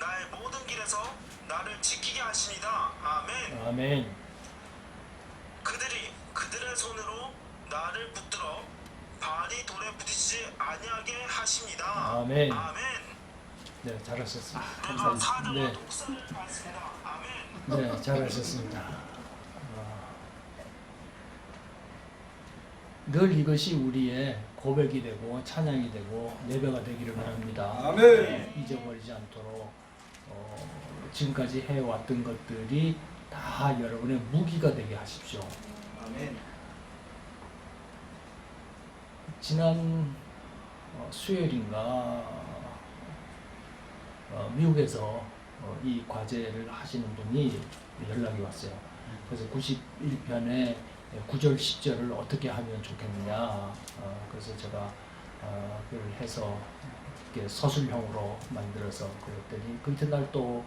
나의 모든 길에서 나를 지키게 하십니다. 아멘. 아멘. 그들이 그들의 손으로 나를 붙들어 발이 돌에 부딪히지 아니하게 하십니다. 아멘. 아멘. 네, 잘하셨습니다. 내가 사자와 네. 독사를 봤습니다. 아멘. 네, 잘하셨습니다. 늘 이것이 우리의 고백이 되고 찬양이 되고 예배가 되기를 바랍니다. 아멘. 잊어버리지 않도록 지금까지 해왔던 것들이 다 여러분의 무기가 되게 하십시오. 아멘. 지난 수요일인가 미국에서 이 과제를 하시는 분이 연락이 왔어요. 그래서 91편의 9절 10절을 어떻게 하면 좋겠느냐. 그래서 제가 그걸 해서 이렇게 서술형으로 만들어서 그랬더니 그 이튿날 또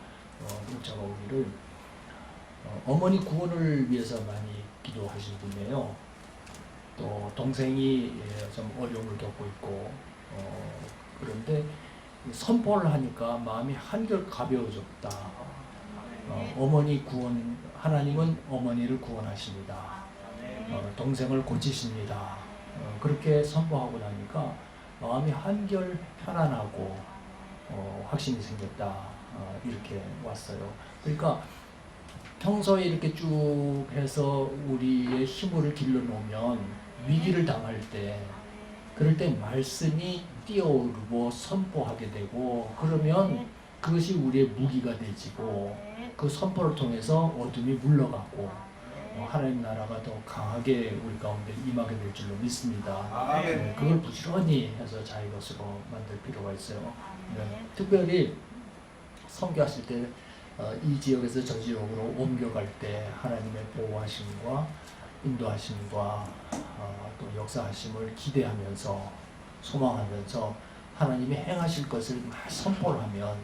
문자가 오기를 어머니 구원을 위해서 많이 기도하신 분이에요. 또 동생이 좀 어려움을 겪고 있고 그런데 선포를 하니까 마음이 한결 가벼워졌다. 어머니 구원, 하나님은 어머니를 구원하십니다. 동생을 고치십니다. 그렇게 선포하고 나니까 마음이 한결 편안하고 확신이 생겼다. 이렇게 왔어요. 그러니까 평소에 이렇게 쭉 해서 우리의 힘을 길러놓으면 위기를 당할 때 그럴 때 말씀이 뛰어오르고 선포하게 되고 그러면 그것이 우리의 무기가 되지고 그 선포를 통해서 어둠이 물러가고 하나님 나라가 더 강하게 우리 가운데 임하게 될 줄로 믿습니다. 네, 그걸 부지런히 해서 자기 것으로 만들 필요가 있어요. 네, 특별히 선교하실 때 이 지역에서 저 지역으로 옮겨갈 때 하나님의 보호하심과 인도하심과 또 역사하심을 기대하면서 소망하면서 하나님이 행하실 것을 선포를 하면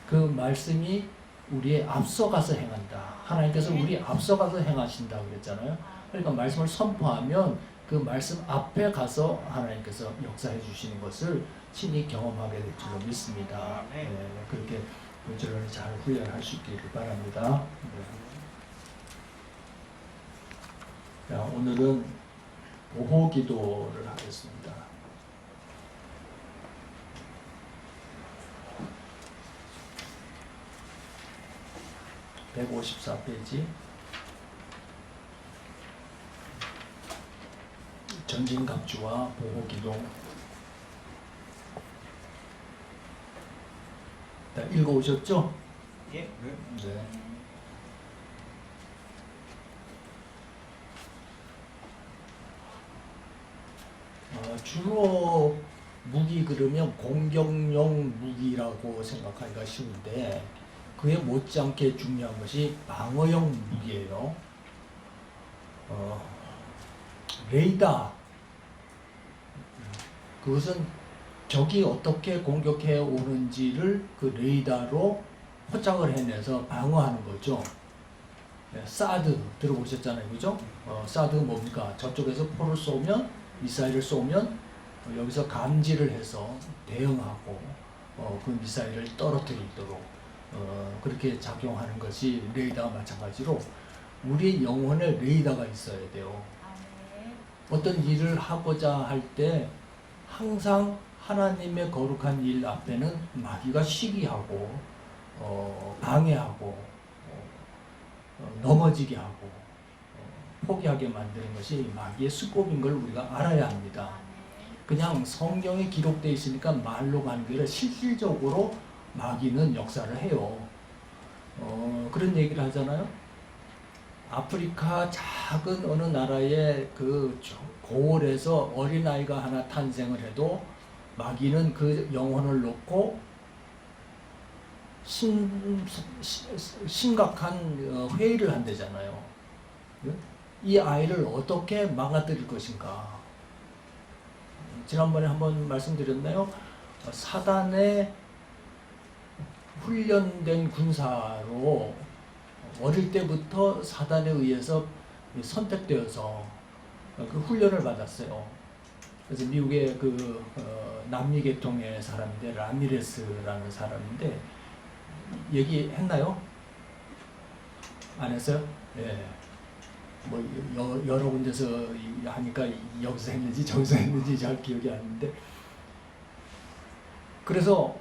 그 말씀이 우리의 앞서가서 행한다. 하나님께서 우리 앞서가서 행하신다고 그랬잖아요. 그러니까 말씀을 선포하면 그 말씀 앞에 가서 하나님께서 역사해 주시는 것을 친히 경험하게 될 줄로 믿습니다. 네, 그렇게 부지런히 잘 훈련할 수 있기를 바랍니다. 네. 자, 오늘은 보호 기도를 하겠습니다. (154페이지) 전진갑주와 보호 기도. 다 읽어오셨죠? 예. 네. 주로 무기 그러면 공격용 무기라고 생각하기가 쉬운데 그에 못지않게 중요한 것이 방어용 무기예요. 레이더. 그것은 적이 어떻게 공격해 오는지를 그 레이더로 포착을 해내서 방어하는 거죠. 사드 들어보셨잖아요, 그죠? 사드가 뭡니까? 저쪽에서 포를 쏘면, 미사일을 쏘면 여기서 감지를 해서 대응하고 그 미사일을 떨어뜨리도록 그렇게 작용하는 것이 레이더와 마찬가지로 우리 영혼에 레이더가 있어야 돼요. 어떤 일을 하고자 할 때 항상 하나님의 거룩한 일 앞에는 마귀가 시기하고 방해하고 넘어지게 하고 포기하게 만드는 것이 마귀의 수법인 걸 우리가 알아야 합니다. 그냥 성경에 기록되어 있으니까 말로 가는 게 아니라 실질적으로 마귀는 역사를 해요. 그런 얘기를 하잖아요. 아프리카 작은 어느 나라의 그 고을에서 어린아이가 하나 탄생을 해도 마귀는 그 영혼을 놓고 심각한 회의를 한대잖아요. 이 아이를 어떻게 망가뜨릴 것인가. 지난번에 한번 말씀드렸나요? 사단의 훈련된 군사로 어릴 때부터 사단에 의해서 선택되어서 그 훈련을 받았어요. 그래서 미국의 그 남미 계통의 사람인데 라미레스라는 사람인데 얘기했나요? 안 했어요? 예. 뭐 여러 군데서 하니까 여기서 했는지 저기서 했는지 잘 기억이 안 나는데, 그래서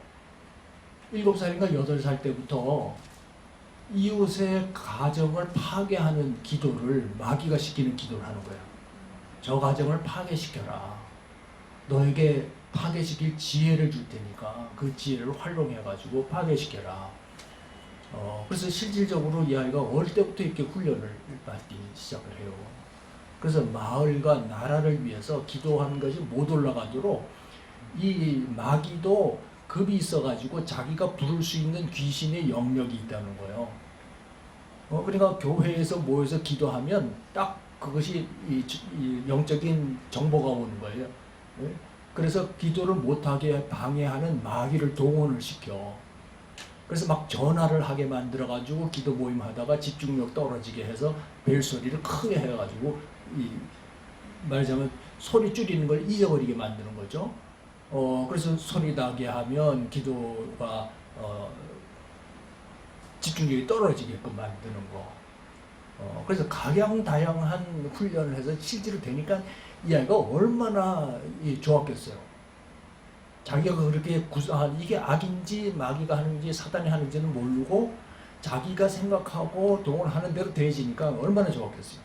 7살인가 8살 때부터 이웃의 가정을 파괴하는 기도를 마귀가 시키는 기도를 하는 거예요. 저 가정을 파괴시켜라. 너에게 파괴시킬 지혜를 줄 테니까 그 지혜를 활용해가지고 파괴시켜라. 그래서 실질적으로 이 아이가 어릴 때부터 이렇게 훈련을 받기 시작을 해요. 그래서 마을과 나라를 위해서 기도하는 것이 못 올라가도록 이 마귀도 급이 있어가지고 자기가 부를 수 있는 귀신의 영역이 있다는 거예요. 그러니까 교회에서 모여서 기도하면 딱 그것이 이 영적인 정보가 오는 거예요. 그래서 기도를 못하게 방해하는 마귀를 동원을 시켜. 그래서 막 전화를 하게 만들어가지고 기도 모임 하다가 집중력 떨어지게 해서 벨소리를 크게 해가지고 말하자면 소리 줄이는 걸 잊어버리게 만드는 거죠. 그래서 소리 나게 하면 기도가 집중력이 떨어지게끔 만드는 거. 그래서 각양다양한 훈련을 해서 실제로 되니까 이 아이가 얼마나 좋았겠어요. 자기가 그렇게 이게 악인지 마귀가 하는지 사단이 하는지는 모르고 자기가 생각하고 동원하는 대로 되어지니까 얼마나 좋았겠어요.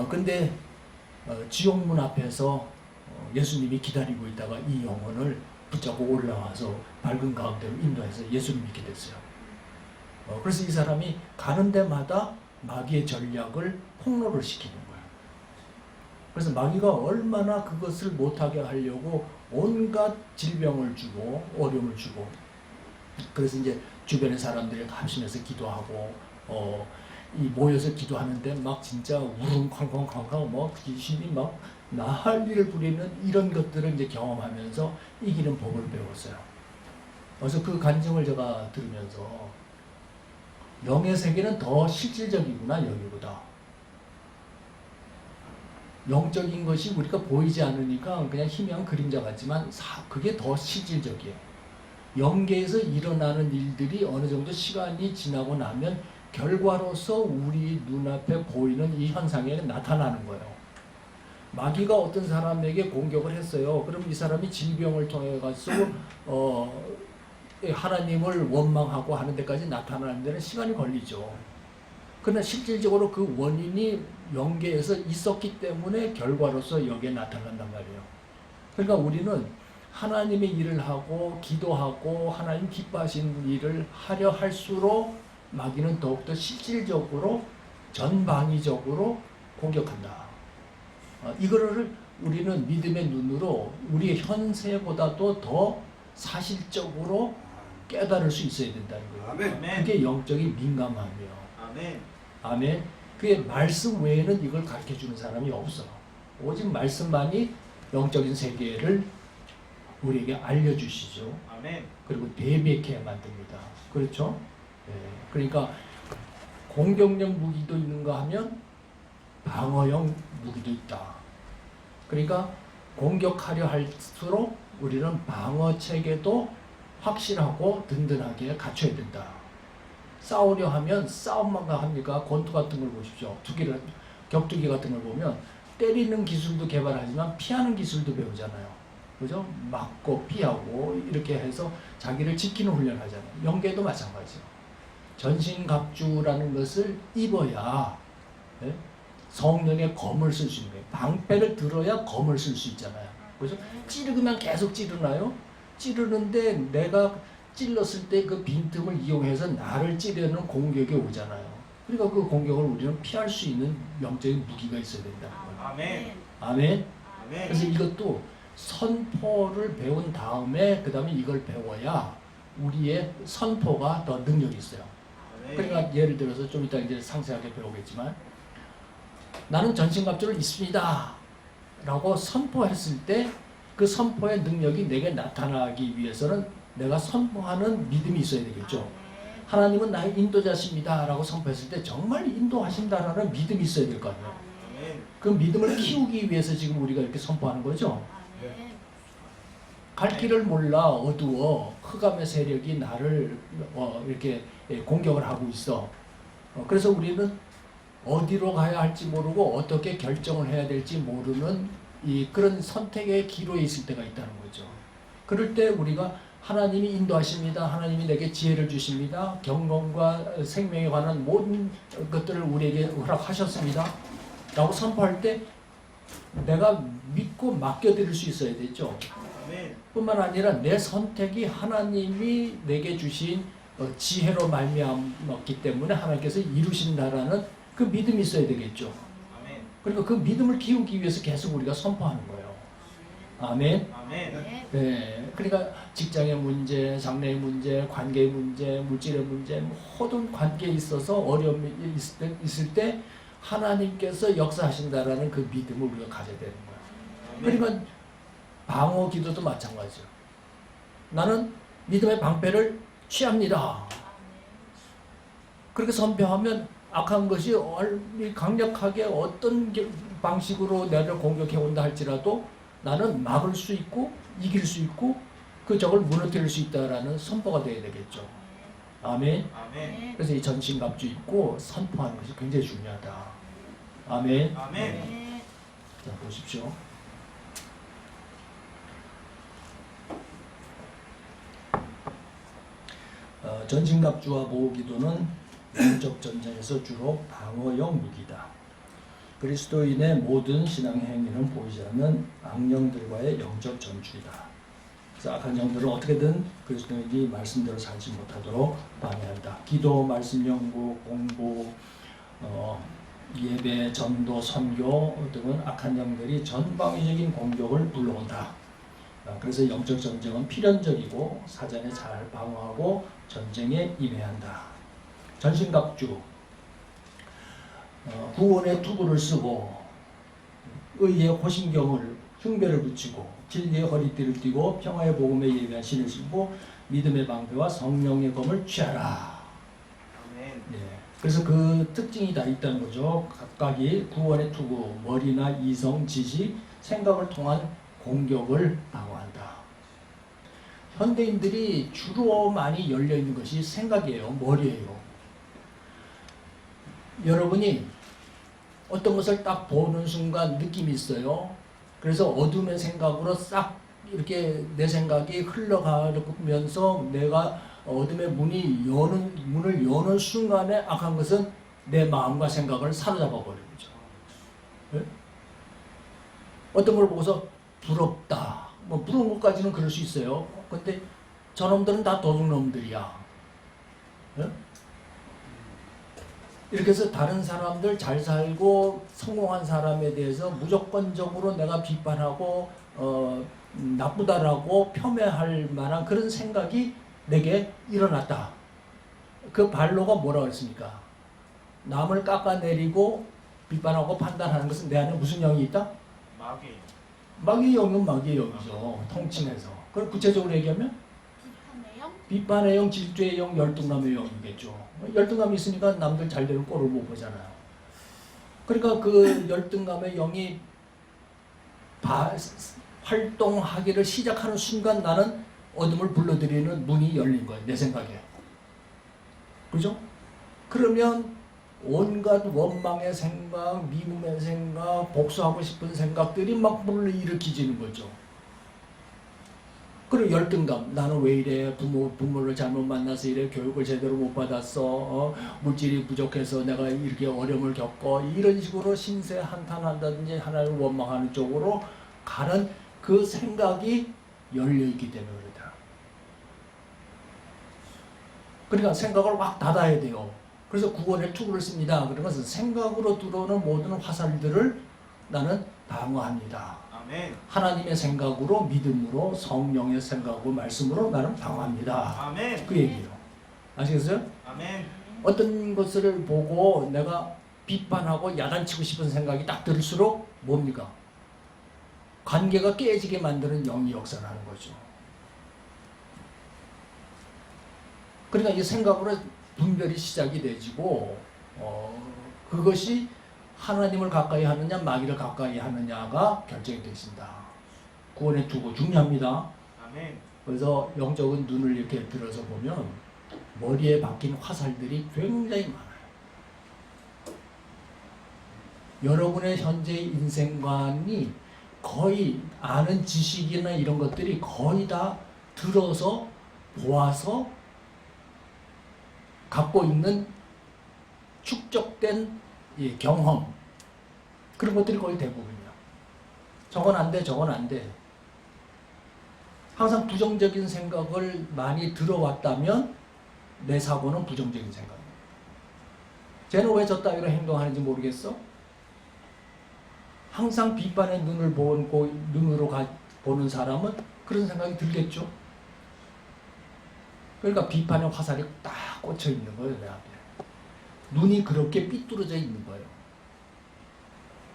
근데 지옥문 앞에서 예수님이 기다리고 있다가 이 영혼을 붙잡고 올라와서 밝은 가운데로 인도해서 예수님 믿게 됐어요. 그래서 이 사람이 가는 데마다 마귀의 전략을 폭로를 시키는 거예요. 그래서 마귀가 얼마나 그것을 못하게 하려고 온갖 질병을 주고 어려움을 주고, 그래서 이제 주변의 사람들이 합심해서 기도하고 이 모여서 기도하는데 막 진짜 우릉쾅쾅쾅쾅 뭐 귀신이 막 난리를 부리는 이런 것들을 이제 경험하면서 이기는 법을 배웠어요. 그래서 그 간증을 제가 들으면서 영의 세계는 더 실질적이구나 여기보다. 영적인 것이 우리가 보이지 않으니까 그냥 희미한 그림자 같지만 그게 더 실질적이에요. 영계에서 일어나는 일들이 어느 정도 시간이 지나고 나면 결과로서 우리 눈앞에 보이는 이 현상에 나타나는 거예요. 마귀가 어떤 사람에게 공격을 했어요. 그럼 이 사람이 질병을 통해 가지고 하나님을 원망하고 하는 데까지 나타나는 데는 시간이 걸리죠. 그러나 실질적으로 그 원인이 영계에서 있었기 때문에 결과로서 여기에 나타난단 말이에요. 그러니까 우리는 하나님의 일을 하고 기도하고 하나님 기뻐하시는 일을 하려 할수록 마귀는 더욱더 실질적으로 전방위적으로 공격한다. 이거를 우리는 믿음의 눈으로 우리의 현세보다도 더 사실적으로 깨달을 수 있어야 된다는 거예요. 아멘. 그게 영적인 민감함이에요. 아멘. 아멘. 그게 말씀 외에는 이걸 가르쳐주는 사람이 없어. 오직 말씀만이 영적인 세계를 우리에게 알려주시죠. 아멘. 그리고 대비케 만듭니다. 그렇죠? 네. 그러니까 공격력 무기도 있는가 하면 방어형 무기도 있다. 그러니까 공격하려 할수록 우리는 방어 체계도 확실하고 든든하게 갖춰야 된다. 싸우려 하면 싸움만 합니까? 권투 같은 걸 보십시오. 격투기 같은 걸 보면 때리는 기술도 개발하지만 피하는 기술도 배우잖아요. 그죠? 맞고 피하고 이렇게 해서 자기를 지키는 훈련을 하잖아요. 영계도 마찬가지예요. 전신갑주라는 것을 입어야 성령의 검을 쓸 수 있는 거예요. 방패를 들어야 검을 쓸 수 있잖아요. 그죠? 찌르면 계속 찌르나요? 찌르는데 내가 찔렀을 때 그 빈틈을 이용해서 나를 찌르는 공격이 오잖아요. 그러니까 그 공격을 우리는 피할 수 있는 영적인 무기가 있어야 된다는 거예요. 아멘. 아멘. 아멘. 그래서 이것도 선포를 배운 다음에 그 다음에 이걸 배워야 우리의 선포가 더 능력이 있어요. 아멘. 그러니까 예를 들어서 좀 이따 이제 상세하게 배우겠지만 나는 전신갑주를 입습니다 라고 선포했을 때 그 선포의 능력이 내게 나타나기 위해서는 내가 선포하는 믿음이 있어야 되겠죠. 하나님은 나의 인도자십니다 라고 선포했을 때 정말 인도하신다라는 믿음이 있어야 될 거 아니에요. 아멘. 그 믿음을 키우기 위해서 지금 우리가 이렇게 선포하는 거죠. 갈 길을 몰라 어두워 흑암의 세력이 나를 이렇게 공격을 하고 있어. 그래서 우리는 어디로 가야 할지 모르고 어떻게 결정을 해야 될지 모르는 그런 선택의 기로에 있을 때가 있다는 거죠. 그럴 때 우리가 하나님이 인도하십니다. 하나님이 내게 지혜를 주십니다. 경건과 생명에 관한 모든 것들을 우리에게 허락하셨습니다. 라고 선포할 때 내가 믿고 맡겨드릴 수 있어야 되죠. 아멘. 뿐만 아니라 내 선택이 하나님이 내게 주신 지혜로 말미암았기 때문에 하나님께서 이루신다라는 그 믿음이 있어야 되겠죠. 아멘. 그러니까 그 믿음을 키우기 위해서 계속 우리가 선포하는 거예요. 아멘. 아멘. 네. 네, 그러니까 직장의 문제, 장래의 문제, 관계의 문제, 물질의 문제, 모든 관계에 있어서 어려움이 있을 때 하나님께서 역사하신다라는 그 믿음을 우리가 가져야 되는 거예요. 그러니까 방어 기도도 마찬가지죠. 나는 믿음의 방패를 취합니다. 그렇게 선포하면 악한 것이 강력하게 어떤 방식으로 나를 공격해 온다 할지라도 나는 막을 수 있고 이길 수 있고 그 적을 무너뜨릴 수 있다라는 선포가 되어야 되겠죠. 아멘. 아멘. 그래서 이 전신갑주 입고 선포하는 것이 굉장히 중요하다. 아멘. 아멘. 네. 자, 보십시오. 전신갑주와 보호기도는 영적 전쟁에서 주로 방어용 무기다. 그리스도인의 모든 신앙 행위는 보이지 않는 악령들과의 영적 전투이다. 그래서 악한 영들을 어떻게든 그리스도인이 말씀대로 살지 못하도록 방해한다. 기도, 말씀 연구, 공부, 예배, 전도, 선교 등은 악한 영들이 전방위적인 공격을 불러온다. 그래서 영적 전쟁은 필연적이고 사전에 잘 방어하고 전쟁에 임해야 한다. 전신갑주, 구원의 투구를 쓰고 의의 호신경을 흉배를 붙이고 진리의 허리띠를 띠고 평화의 복음에 예배한 신을 신고 믿음의 방패와 성령의 검을 취하라. 아멘. 네. 그래서 그 특징이 다 있다는 거죠. 각각이 구원의 투구, 머리나 이성, 지식, 생각을 통한 공격을 방어한다. 현대인들이 주로 많이 열려 있는 것이 생각이에요, 머리예요. 여러분이 어떤 것을 딱 보는 순간 느낌이 있어요. 그래서 어둠의 생각으로 싹 이렇게 내 생각이 흘러가면서 내가 어둠의 문을 여는 순간에 악한 것은 내 마음과 생각을 사로잡아 버리는 거죠. 네? 어떤 걸 보고서 부럽다. 뭐 부러운 것까지는 그럴 수 있어요. 근데 저놈들은 다 도둑놈들이야. 네? 이렇게 해서 다른 사람들 잘 살고 성공한 사람에 대해서 무조건적으로 내가 비판하고 나쁘다라고 폄훼할 만한 그런 생각이 내게 일어났다. 그 반로가 뭐라고 했습니까? 남을 깎아내리고 비판하고 판단하는 것은 내 안에 무슨 영이 있다? 마귀. 마귀의 영은 마귀의 영이죠. 통칭해서. 그럼 구체적으로 얘기하면 비판해요? 비판의 영, 질투의 영, 열등감의 영이겠죠. 열등감이 있으니까 남들 잘 되는 꼴을 못 보잖아요. 그러니까 그 열등감의 영이 활동하기를 시작하는 순간 나는 어둠을 불러들이는 문이 열린 거예요. 내 생각에. 그죠? 그러면 온갖 원망의 생각, 미움의 생각, 복수하고 싶은 생각들이 막 불러일으키지는 거죠. 그리고 열등감. 나는 왜 이래? 부모를 잘못 만나서 이래? 교육을 제대로 못 받았어? 물질이 부족해서 내가 이렇게 어려움을 겪어? 이런 식으로 신세 한탄한다든지 하나님을 원망하는 쪽으로 가는 그 생각이 열려있기 때문에 그렇다. 그러니까 생각을 확 닫아야 돼요. 그래서 구원의 투구를 씁니다. 그런 것은 생각으로 들어오는 모든 화살들을 나는 방어합니다. 아멘. 하나님의 생각으로, 믿음으로, 성령의 생각으로, 말씀으로 나는 방어합니다. 아멘. 그 얘기예요. 아시겠어요? 아멘. 어떤 것을 보고 내가 비판하고 야단치고 싶은 생각이 딱 들을수록 뭡니까? 관계가 깨지게 만드는 영이 역사를 하는 거죠. 그러니까 이 생각으로 분별이 시작이 되지고 그것이 하나님을 가까이 하느냐 마귀를 가까이 하느냐가 결정이 되신다. 구원의 투구 중요합니다. 아멘. 그래서 영적인 눈을 이렇게 들어서 보면 머리에 박힌 화살들이 굉장히 많아요. 여러분의 현재 인생관이 거의 아는 지식이나 이런 것들이 거의 다 들어서 보아서 갖고 있는 축적된 이 경험, 그런 것들이 거의 대부분이야. 저건 안 돼, 저건 안 돼. 항상 부정적인 생각을 많이 들어왔다면 내 사고는 부정적인 생각이야. 쟤는 왜 저 따위로 행동하는지 모르겠어? 항상 비판의 눈을 보고 눈으로 보는 사람은 그런 생각이 들겠죠. 그러니까 비판의 화살이 딱 꽂혀 있는 거예요, 내 앞에. 눈이 그렇게 삐뚤어져 있는 거예요.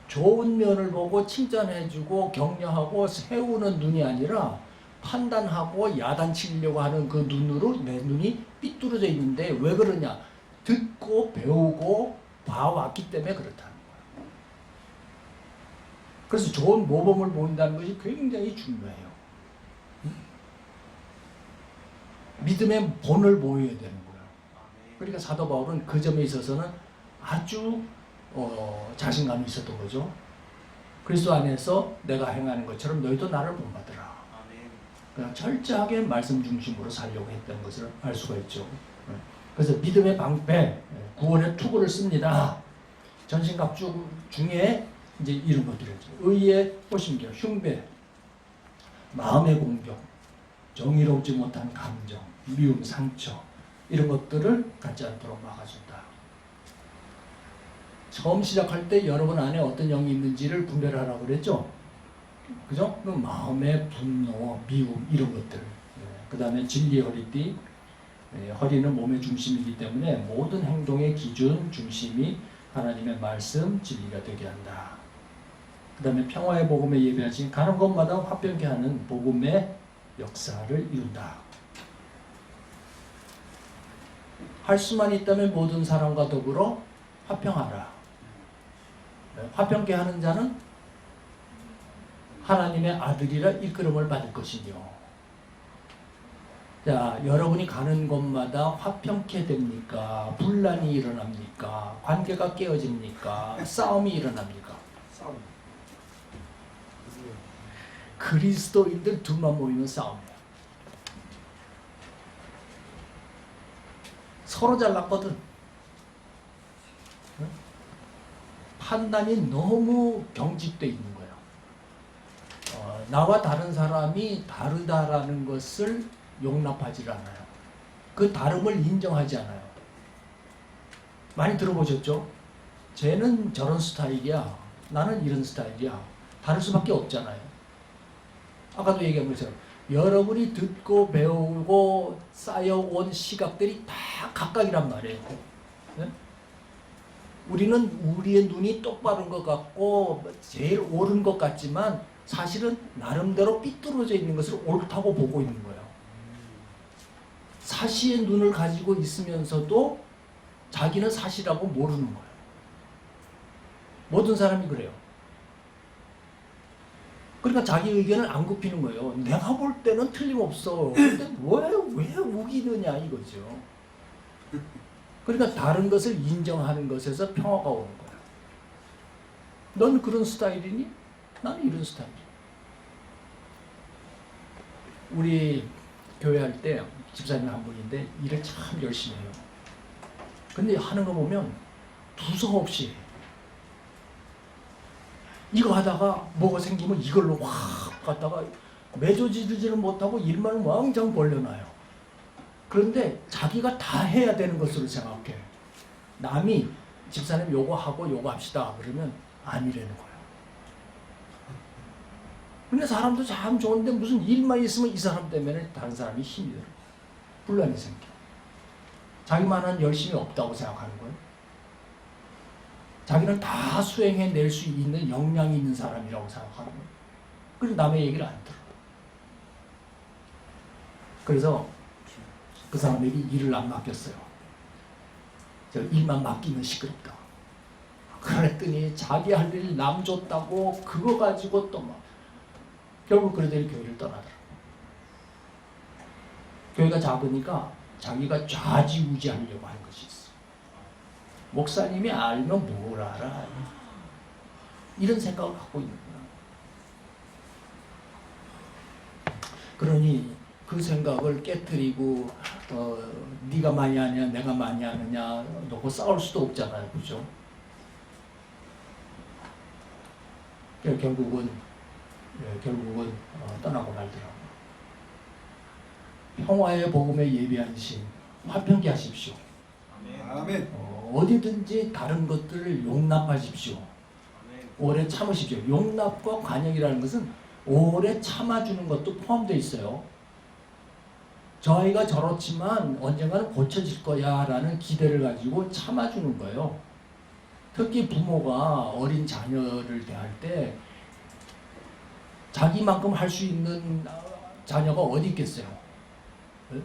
좋은 면을 보고 칭찬해주고 격려하고 세우는 눈이 아니라 판단하고 야단치려고 하는 그 눈으로 내 눈이 삐뚤어져 있는데 왜 그러냐? 듣고 배우고 봐왔기 때문에 그렇다는 거예요. 그래서 좋은 모범을 보인다는 것이 굉장히 중요해요. 믿음의 본을 보여야 되는 거예요. 그러니까 사도 바울은 그 점에 있어서는 아주 자신감이 있었던 거죠. 그리스도 안에서 내가 행하는 것처럼 너희도 나를 본받으라. 아멘. 그냥 철저하게 말씀 중심으로 살려고 했다는 것을 알 수가 있죠. 그래서 믿음의 방패, 구원의 투구를 씁니다. 전신갑주 중에 이제 이런 것들이죠. 의의 호심경, 흉배, 마음의 공격, 정의롭지 못한 감정, 미움, 상처, 이런 것들을 갖지 않도록 막아준다. 처음 시작할 때 여러분 안에 어떤 영이 있는지를 분별하라고 그랬죠. 그죠? 그 마음의 분노, 미움, 이런 것들. 그 다음에 진리의 허리띠. 허리는 몸의 중심이기 때문에 모든 행동의 기준, 중심이 하나님의 말씀, 진리가 되게 한다. 그 다음에 평화의 복음에 예배하신 가는 곳마다 화평케 하는 복음의 역사를 이룬다. 할 수만 있다면 모든 사람과 더불어 화평하라. 화평케 하는 자는 하나님의 아들이라 이끌음을 받을 것이며. 자, 여러분이 가는 곳마다 화평케 됩니까? 분란이 일어납니까? 관계가 깨어집니까? 싸움이 일어납니까? 싸움. 그리스도인들 둘만 모이면 싸움이야. 서로 잘났거든. 판단이 너무 경직되어 있는 거예요. 나와 다른 사람이 다르다라는 것을 용납하지 않아요. 그 다름을 인정하지 않아요. 많이 들어보셨죠? 쟤는 저런 스타일이야. 나는 이런 스타일이야. 다를 수밖에 없잖아요. 아까도 얘기한 것처럼 여러분이 듣고 배우고 쌓여온 시각들이 다 각각이란 말이에요. 네? 우리는 우리의 눈이 똑바른 것 같고 제일 옳은 것 같지만 사실은 나름대로 삐뚤어져 있는 것을 옳다고 보고 있는 거예요. 사시의 눈을 가지고 있으면서도 자기는 사시라고 모르는 거예요. 모든 사람이 그래요. 그러니까 자기 의견을 안 굽히는 거예요. 내가 볼 때는 틀림없어. 근데 왜 우기느냐 이거죠. 그러니까 다른 것을 인정하는 것에서 평화가 오는 거야. 넌 그런 스타일이니? 나는 이런 스타일이야. 우리 교회 할 때 집사님 한 분인데 일을 참 열심히 해요. 근데 하는 거 보면 두서없이 이거 하다가 뭐가 생기면 이걸로 확 갔다가 매조지르지를 못하고 일만 왕창 벌려놔요. 그런데 자기가 다 해야 되는 것으로 생각해. 남이 집사님 요거 하고 요거 합시다 그러면 아니라는 거예요. 근데 사람도 참 좋은데 무슨 일만 있으면 이 사람 때문에 다른 사람이 힘이 들어. 분란이 생겨. 자기만한 열심이 없다고 생각하는 거예요. 자기는 다 수행해낼 수 있는 역량이 있는 사람이라고 생각하는 거예요. 그래서 남의 얘기를 안 들어. 그래서 그 사람에게 일을 안 맡겼어요. 저 일만 맡기면 시끄럽다. 그랬더니 자기 할 일 남 줬다고 그거 가지고 또 막 결국 그러더니 교회를 떠나더라고요. 교회가 작으니까 자기가 좌지우지하려고 하는 것이 있어. 목사님이 알면 뭘 알아? 이런 생각을 갖고 있는 거야. 그러니 그 생각을 깨트리고 네가 많이 하냐 내가 많이 하느냐 놓고 싸울 수도 없잖아요. 그죠? 결국은 떠나고 말더라고요. 평화의 복음에 예비한 신 화평케 하십시오. 아멘. 어디든지 다른 것들을 용납하십시오. 아멘. 오래 참으십시오. 용납과 관역이라는 것은 오래 참아주는 것도 포함되어 있어요. 저 아이가 저렇지만 언젠가는 고쳐질 거야 라는 기대를 가지고 참아주는 거예요. 특히 부모가 어린 자녀를 대할 때 자기만큼 할 수 있는 자녀가 어디 있겠어요? 네?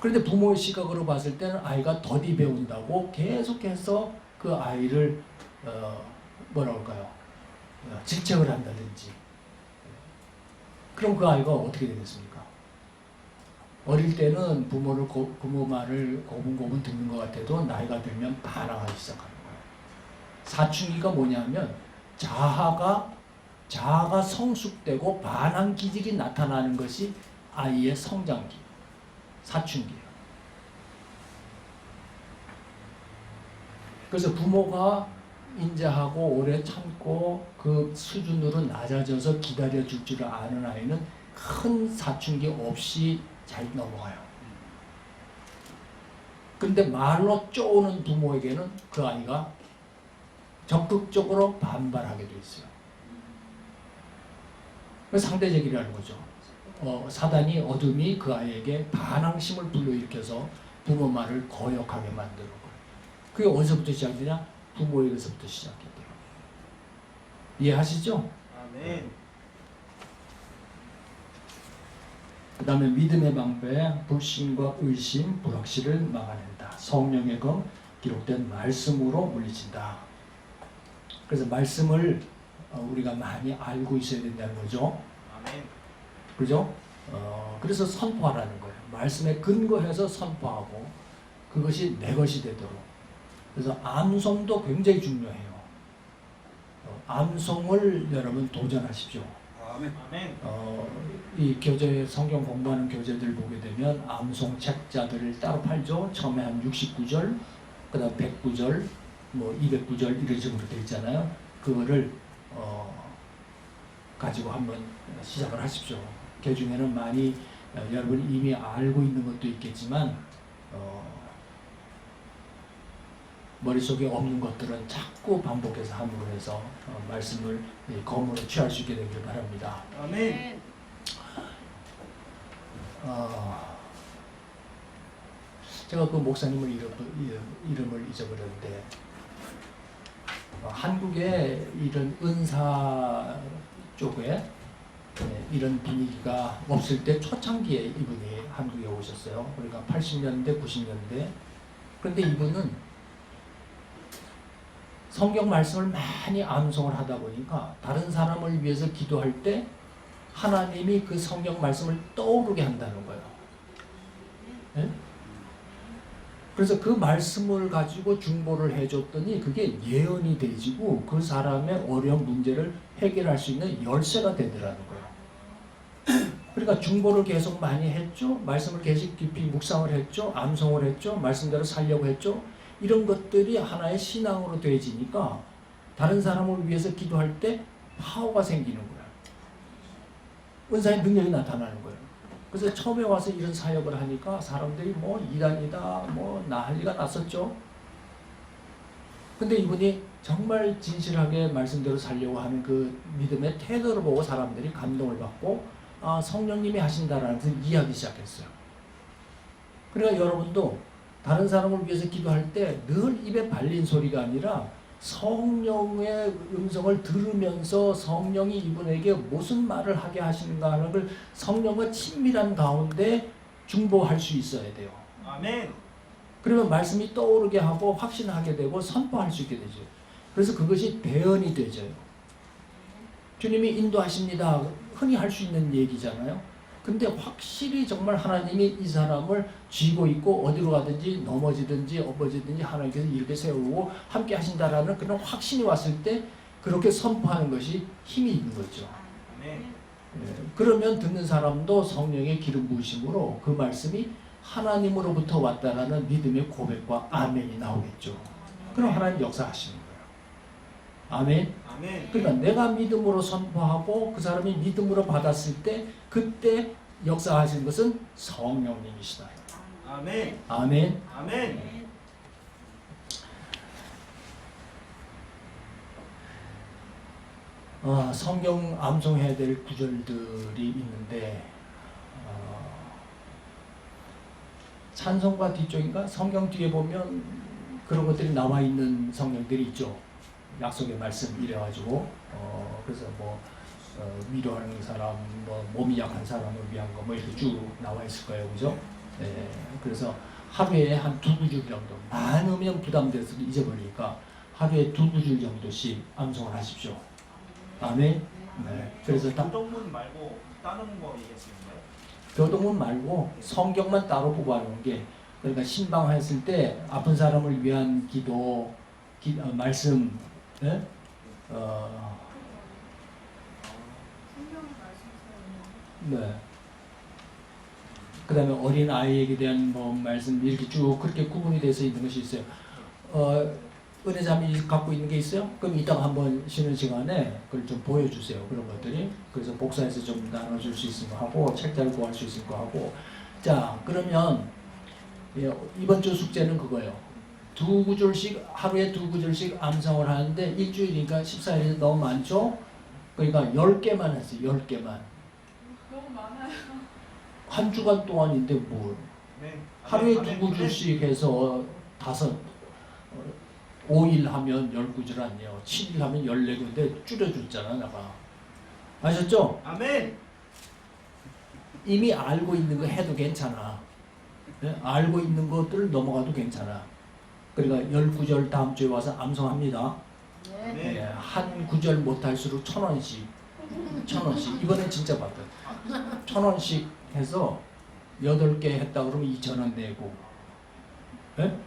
그런데 부모의 시각으로 봤을 때는 아이가 더디 배운다고 계속해서 그 아이를 뭐라 할까요? 질책을 한다든지. 그럼 그 아이가 어떻게 되겠습니까? 어릴 때는 부모 말을 고분고분 듣는 것 같아도 나이가 들면 반항하기 시작하는 거예요. 사춘기가 뭐냐면 자아가 성숙되고 반항 기질이 나타나는 것이 아이의 성장기, 사춘기예요. 그래서 부모가 인자하고 오래 참고 그 수준으로 낮아져서 기다려줄 줄 아는 아이는 큰 사춘기 없이 잘 넘어가요. 근데 말로 쪼는 부모에게는 그 아이가 적극적으로 반발하게 돼 있어요. 상대적이라는 거죠. 사단이 어둠이 그 아이에게 반항심을 불러일으켜서 부모 말을 거역하게 만드는 거예요. 그게 어디서부터 시작되냐? 부모에게서부터 시작이 돼요. 이해하시죠? 아멘. 그 다음에 믿음의 방패, 불신과 의심, 불확실을 막아낸다. 성령의 검, 기록된 말씀으로 물리친다. 그래서 말씀을 우리가 많이 알고 있어야 된다는 거죠. 아멘. 그죠? 그래서 선포하라는 거예요. 말씀에 근거해서 선포하고 그것이 내 것이 되도록. 그래서 암송도 굉장히 중요해요. 암송을 여러분 도전하십시오. 아멘. 아멘. 이 교재 성경 공부하는 교재들 보게 되면 암송 책자들을 따로 팔죠. 처음에 한 69절, 그다음 109절, 뭐 209절 이런 식으로 되어 있잖아요. 그거를 가지고 한번 시작을 하십시오. 그 중에는 많이 여러분이 이미 알고 있는 것도 있겠지만 머릿속에 없는 것들은 자꾸 반복해서 함으로 해서 말씀을 검으로 취할 수 있게 되길 바랍니다. 아멘. 제가 그 목사님을 이름을 잊어버렸는데 한국에 이런 은사 쪽에 이런 분위기가 없을 때 초창기에 이분이 한국에 오셨어요. 그러니까 80년대, 90년대. 그런데 이분은 성경 말씀을 많이 암송을 하다 보니까 다른 사람을 위해서 기도할 때 하나님이 그 성경 말씀을 떠오르게 한다는 거예요. 네? 그래서 그 말씀을 가지고 중보를 해줬더니 그게 예언이 되지고 그 사람의 어려운 문제를 해결할 수 있는 열쇠가 되더라는 거예요. 그러니까 중보를 계속 많이 했죠. 말씀을 계속 깊이 묵상을 했죠. 암송을 했죠. 말씀대로 살려고 했죠. 이런 것들이 하나의 신앙으로 되어지니까 다른 사람을 위해서 기도할 때 파워가 생기는 거예요. 은사의 능력이 나타나는 거예요. 그래서 처음에 와서 이런 사역을 하니까 사람들이 뭐 이단이다 뭐 난리가 났었죠. 근데 이분이 정말 진실하게 말씀대로 살려고 하는 그 믿음의 태도를 보고 사람들이 감동을 받고 성령님이 하신다라는 것을 이해하기 시작했어요. 그러니까 여러분도 다른 사람을 위해서 기도할 때 늘 입에 발린 소리가 아니라 성령의 음성을 들으면서 성령이 이분에게 무슨 말을 하게 하시는가 하는 걸 성령과 친밀한 가운데 중보할 수 있어야 돼요. 아멘. 그러면 말씀이 떠오르게 하고 확신하게 되고 선포할 수 있게 되죠. 그래서 그것이 대언이 되죠. 주님이 인도하십니다. 흔히 할 수 있는 얘기잖아요. 근데 확실히 정말 하나님이 이 사람을 쥐고 있고 어디로 가든지 넘어지든지 엎어지든지 하나님께서 이렇게 세우고 함께 하신다라는 그런 확신이 왔을 때 그렇게 선포하는 것이 힘이 있는 거죠. 아멘. 그러면 듣는 사람도 성령의 기름 부으심으로 그 말씀이 하나님으로부터 왔다라는 믿음의 고백과 아멘이 나오겠죠. 그럼 하나님 역사하시는 거예요. 아멘. 아멘. 그러니까 내가 믿음으로 선포하고 그 사람이 믿음으로 받았을 때 그때 역사하시는 것은 성령님이시다. 아멘. 아멘. 아멘. 성경 암송해야 될 구절들이 있는데 찬송가 뒤쪽인가 성경 뒤에 보면 그런 것들이 나와 있는 성경들이 있죠. 약속의 말씀 이래가지고 그래서 위로하는 사람, 몸이 약한 사람을 위한 거 이렇게 쭉 나와 있을 거예요, 그죠? 네, 그래서 하루에 한 2구절 정도, 많으면 부담돼서 잊어버리니까 하루에 2구절 정도씩 암송을 하십시오. 아멘. 네, 그래서 교동문 말고 다른 거 얘기하시는 거예요? 교동문 말고 성경만 따로 뽑아놓은 게 그러니까 신방했을 때 아픈 사람을 위한 기도, 말씀, 네? 네. 그 다음에 어린 아이에게 대한 말씀 이렇게 쭉 그렇게 구분이 돼서 있는 것이 있어요. 은혜자매 갖고 있는 게 있어요? 그럼 이따가 한번 쉬는 시간에 그걸 좀 보여주세요. 그런 것들이. 그래서 복사해서 좀 나눠줄 수 있는 거 하고 책자를 구할 수 있는 거 하고. 자, 그러면 이번 주 숙제는 그거예요. 2구절씩 하루에 2구절씩 암송을 하는데 일주일이니까 14일이 너무 많죠? 그러니까 10개만 했어요. 10개만. 너무 많아요. 한 주간 동안인데 뭘. 아멘. 하루에 아멘. 2구절씩 해서 5일 하면 10구절 아니에요. 7일 하면 14구절인데 줄여줬잖아, 내가. 아셨죠? 아멘. 이미 알고 있는 거 해도 괜찮아. 네? 알고 있는 것들을 넘어가도 괜찮아. 그러니까 10구절 다음 주에 와서 암송합니다. 네. 네. 네, 한 구절 못할수록 1,000원씩. 1,000원씩. 이번엔 진짜 받다. 1,000원씩 해서 8개 했다 그러면 2,000원 내고. 네?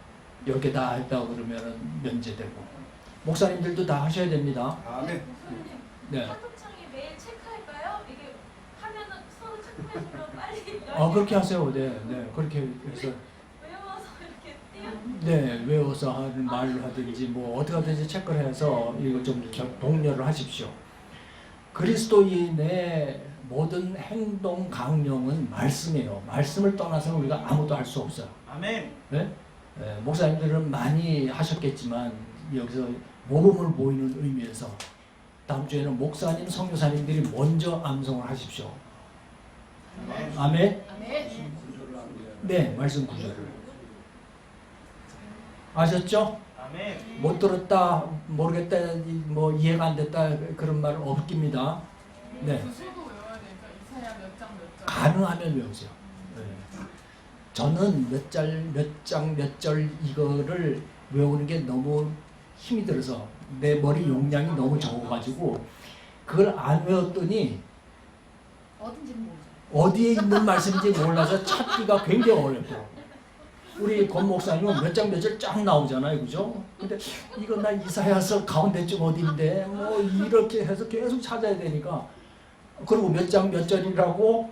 10개 다 했다고 그러면 면제되고. 목사님들도 다 하셔야 됩니다. 아멘. 네. 카톡창에 매일 체크할까요? 이게 하면은 서로 체크해주면 빨리 그렇게 하세요. 네, 네. 그렇게 해서. 외워서 이렇게 띄워. 네, 외워서 하는 말을 하든지 어떻게 하든지 체크를 해서 이거 좀 독려를 하십시오. 그리스도인의 모든 행동 강령은 말씀이에요. 말씀을 떠나서는 우리가 아무도 할 수 없어요. 아멘. 네? 네, 목사님들은 많이 하셨겠지만 여기서 모범을 보이는 의미에서 다음 주에는 목사님, 선교사님들이 먼저 암송을 하십시오. 아멘. 아멘. 아멘. 네, 말씀 구절을 아셨죠? 아멘. 못 들었다, 모르겠다, 이해가 안 됐다 그런 말 없깁니다. 네, 구술도 외워야 되니까 이사야 몇 장 몇 장. 가능하면 외우세요. 네. 저는 몇 장 몇 절 이거를 외우는 게 너무 힘이 들어서 내 머리 용량이 너무 적어가지고 그걸 안 외웠더니 어딘지 모르죠. 어디에 있는 말씀인지 몰라서 찾기가 굉장히 어렵더라고요. 우리 권 목사님은 몇 장 몇 절 쫙 나오잖아요, 그죠? 근데 이거 나 이사야서 가운데쯤 어딘데 이렇게 해서 계속 찾아야 되니까 그리고 몇 장 몇 절이라고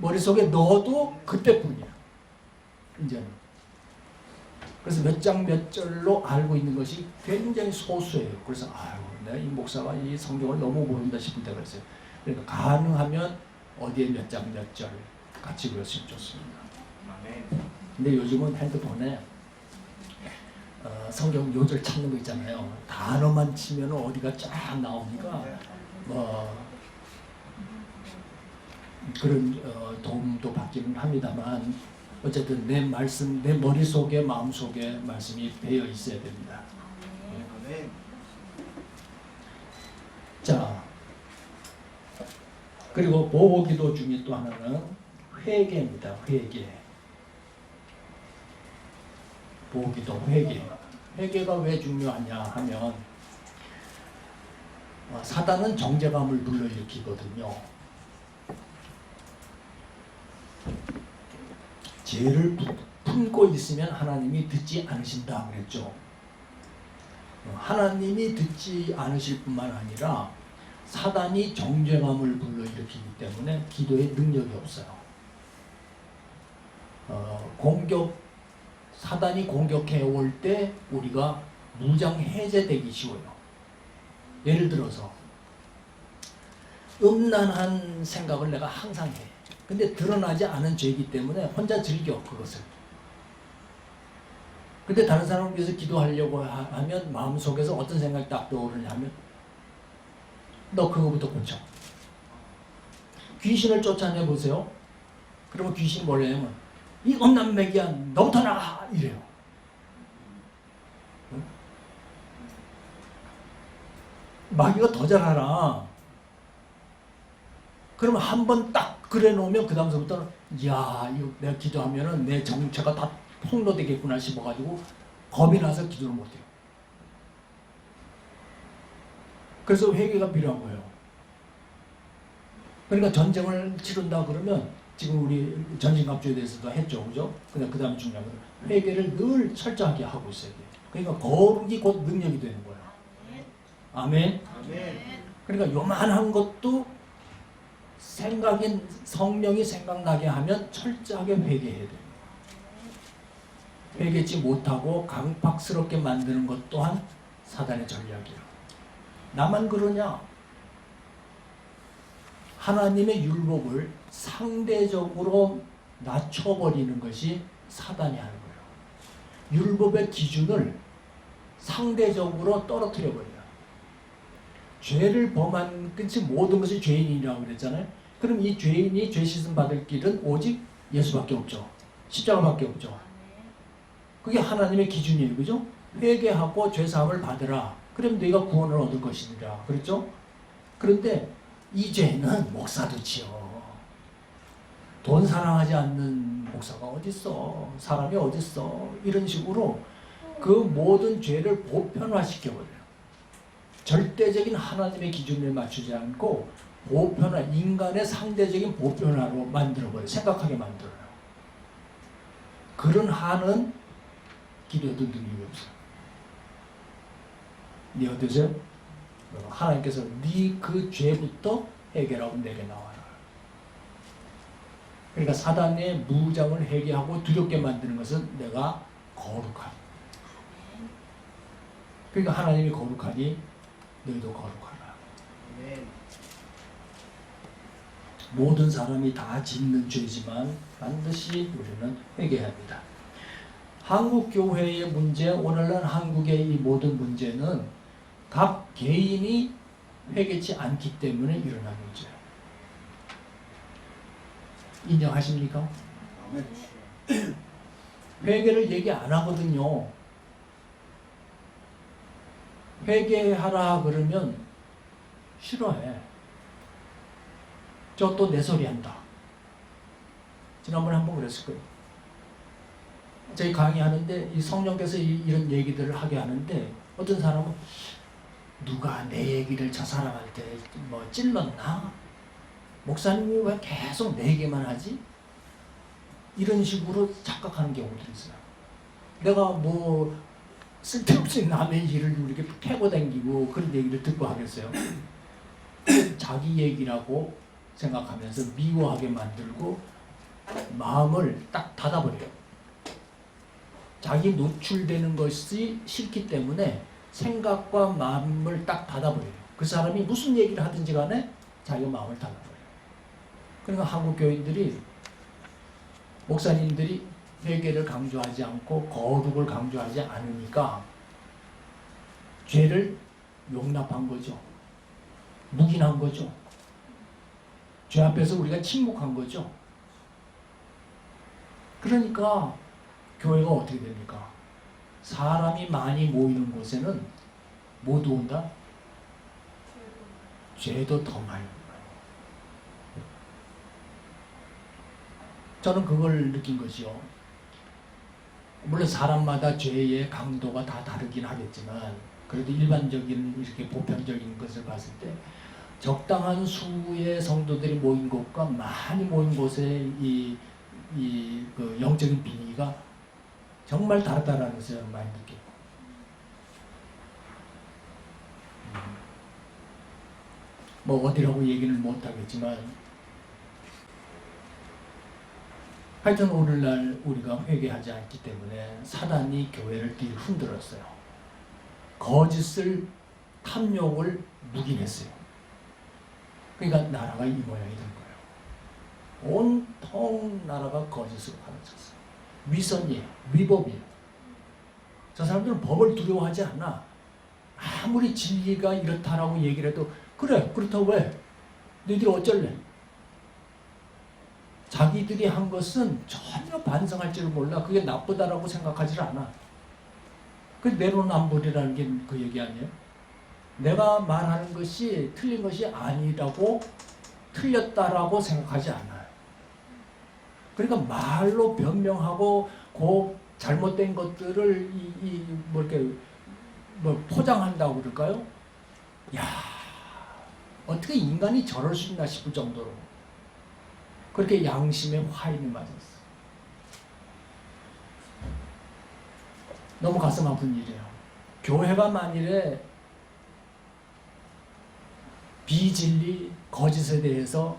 머릿속에 넣어도 그때뿐이야. 이제는. 그래서 몇 장 몇 절로 알고 있는 것이 굉장히 소수예요. 그래서 내가 이 목사가 이 성경을 너무 모른다 싶을 때가 있어요. 그러니까 가능하면 어디에 몇 장 몇 절 같이 외웠으면 좋습니다. 아멘. 근데 요즘은 핸드폰에 성경 요절 찾는 거 있잖아요. 단어만 치면 어디가 쫙 나오니까 그런 도움도 받기는 합니다만 어쨌든 내 말씀, 내 머릿속에 마음속에 말씀이 배어 있어야 됩니다. 아멘. 자, 그리고 보호기도 중에 또 하나는 회개입니다. 회개. 보호기도 회개. 회개가 왜 중요하냐 하면 사단은 정죄감을 불러일으키거든요. 죄를 품고 있으면 하나님이 듣지 않으신다 그랬죠. 하나님이 듣지 않으실 뿐만 아니라 사단이 정죄감을 불러일으키기 때문에 기도에 능력이 없어요. 사단이 공격해 올 때 우리가 무장 해제되기 쉬워요. 예를 들어서 음란한 생각을 내가 항상 해. 근데 드러나지 않은 죄이기 때문에 혼자 즐겨 그것을. 근데 다른 사람을 위해서 기도하려고 하면 마음속에서 어떤 생각이 딱 떠오르냐면 너 그거부터 고쳐. 귀신을 쫓아내 보세요. 그러면 귀신이 뭐래냐면 이 음란맥이야 너부터 나가 이래요. 응? 마귀가 더 잘하라. 그러면 한 번 딱 그래 놓으면 그 다음서부터는 야 이거 내가 기도하면은 내 정체가 다 폭로되겠구나 싶어가지고 겁이 나서 기도를 못해요. 그래서 회개가 필요한 거예요. 그러니까 전쟁을 치른다 그러면 지금 우리 전신갑주에 대해서도 했죠, 그죠? 근데 그 다음에 중요한 건 회개를 늘 철저하게 하고 있어야 돼요. 그러니까 거룩이 곧 능력이 되는 거예요. 아멘. 아멘. 그러니까 요만한 것도 성령이 생각나게 하면 철저하게 회개해야 돼요. 회개치 못하고 강팍스럽게 만드는 것 또한 사단의 전략이에요. 나만 그러냐? 하나님의 율법을 상대적으로 낮춰버리는 것이 사단이 하는 거예요. 율법의 기준을 상대적으로 떨어뜨려버려요. 죄를 범한 끝이 모든 것이 죄인이라고 그랬잖아요. 그럼 이 죄인이 죄 씻음 받을 길은 오직 예수밖에 없죠. 십자가밖에 없죠. 그게 하나님의 기준이에요. 그죠? 회개하고 죄사함을 받으라. 그럼 너희가 구원을 얻을 것이니라. 그렇죠? 그런데 이 죄는 목사도 지어. 돈 사랑하지 않는 목사가 어딨어. 사람이 어딨어. 이런 식으로 그 모든 죄를 보편화시켜버려요. 절대적인 하나님의 기준을 맞추지 않고 보편화, 인간의 상대적인 보편화로 만들어버려요. 생각하게 만들어요. 그런 한은 기도해도 능력이 없어요. 네 어떠세요? 하나님께서 네 그 죄부터 해결하고 내게 나와라. 그러니까 사단의 무장을 해결하고 두렵게 만드는 것은 내가 거룩하니. 그러니까 하나님이 거룩하니 너희도 거룩하라. 아멘. 모든 사람이 다 짓는 죄지만 반드시 우리는 회개해야 합니다. 한국 교회의 문제, 오늘날 한국의 이 모든 문제는 각 개인이 회개치 않기 때문에 일어난 문제예요. 인정하십니까? 아멘. 회개를 얘기 안 하거든요. 회개하라 그러면 싫어해. 저 또 내 소리 한다. 지난번에 한번 그랬을 거예요. 저희 강의하는데 이 성령께서 이런 얘기들을 하게 하는데 어떤 사람은 누가 내 얘기를 저 사람한테 뭐 찔렀나? 목사님이 왜 계속 내 얘기만 하지? 이런 식으로 착각하는 경우들이 있어요. 내가 뭐 쓸데없이 남의 일을 이렇게 패고 다니고 그런 얘기를 듣고 하겠어요. 자기 얘기라고 생각하면서 미워하게 만들고 마음을 딱 닫아버려요. 자기 노출되는 것이 싫기 때문에 생각과 마음을 딱 닫아버려요. 그 사람이 무슨 얘기를 하든지 간에 자기가 마음을 닫아버려요. 그러니까 한국 교인들이 목사님들이 회개를 강조하지 않고 거룩을 강조하지 않으니까 죄를 용납한 거죠. 묵인한 거죠. 죄 앞에서 우리가 침묵한 거죠. 그러니까 교회가 어떻게 됩니까? 사람이 많이 모이는 곳에는 모두 온다? 죄도 더 많이 온다. 저는 그걸 느낀 것이요. 물론 사람마다 죄의 강도가 다 다르긴 하겠지만 그래도 일반적인 이렇게 보편적인 것을 봤을 때 적당한 수의 성도들이 모인 곳과 많이 모인 곳의 이 그 영적인 분위기가 정말 다르다라는 것을 많이 느껴요. 뭐 어디라고 얘기는 못하겠지만 하여튼 오늘날 우리가 회개하지 않기 때문에 사단이 교회를 흔들었어요. 거짓을 탐욕을 묵인했어요. 그러니까 나라가 이 모양이 된 거예요. 온통 나라가 거짓으로 가득찼어요. 위선이에요. 위법이에요. 저 사람들은 법을 두려워하지 않아. 아무리 진리가 이렇다라고 얘기를 해도 그래 그렇다고 왜? 너희들이 어쩔래? 자기들이 한 것은 전혀 반성할 줄 몰라. 그게 나쁘다라고 생각하지 않아. 그 내로남불이라는 게 그 얘기 아니에요? 내가 말하는 것이 틀린 것이 아니라고 틀렸다라고 생각하지 않아요. 그러니까 말로 변명하고 그 잘못된 것들을 뭐 이렇게 뭐 포장한다고 그럴까요? 야, 어떻게 인간이 저럴 수 있나 싶을 정도로 그렇게 양심의 화인을 맞았어. 너무 가슴 아픈 일이에요. 교회가 만일에 비진리, 거짓에 대해서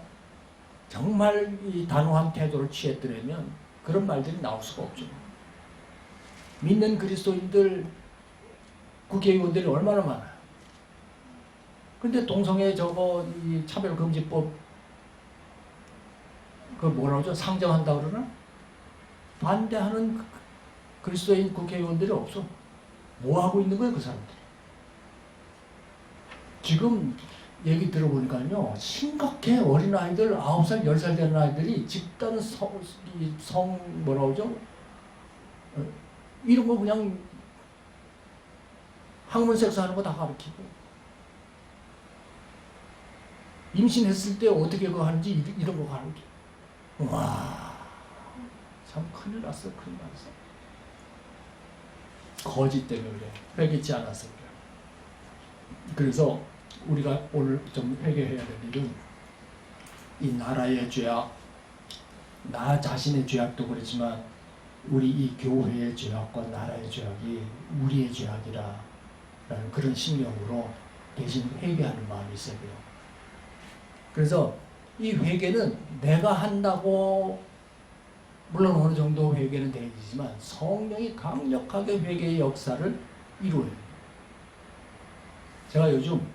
정말 이 단호한 태도를 취했더라면 그런 말들이 나올 수가 없죠. 믿는 그리스도인들, 국회의원들이 얼마나 많아요. 근데 동성애 이 차별금지법 그 뭐라 그러죠? 상정한다 그러나? 반대하는 그리스도인 국회의원들이 없어. 뭐 하고 있는 거예요, 그 사람들이? 지금 얘기 들어보니까요, 심각해. 어린아이들, 9살, 10살 되는 아이들이 집단 뭐라 그러죠? 이런 거 그냥 학문 섹스 하는 거 다 가르치고. 임신했을 때 어떻게 그거 하는지 이런 거 가르치고. 와, 참 큰일 났어, 큰일 났어. 거짓 때문에 그래. 회개치 않아서 그래. 그래서 우리가 오늘 좀 회개해야 될 일은 이 나라의 죄악, 나 자신의 죄악도 그렇지만 우리 이 교회의 죄악과 나라의 죄악이 우리의 죄악이라 라는 그런 심령으로 대신 회개하는 마음이 있어야 돼요. 그래서 이 회개는 내가 한다고 물론 어느 정도 회개는 되지만 성령이 강력하게 회개의 역사를 이루어요. 제가 요즘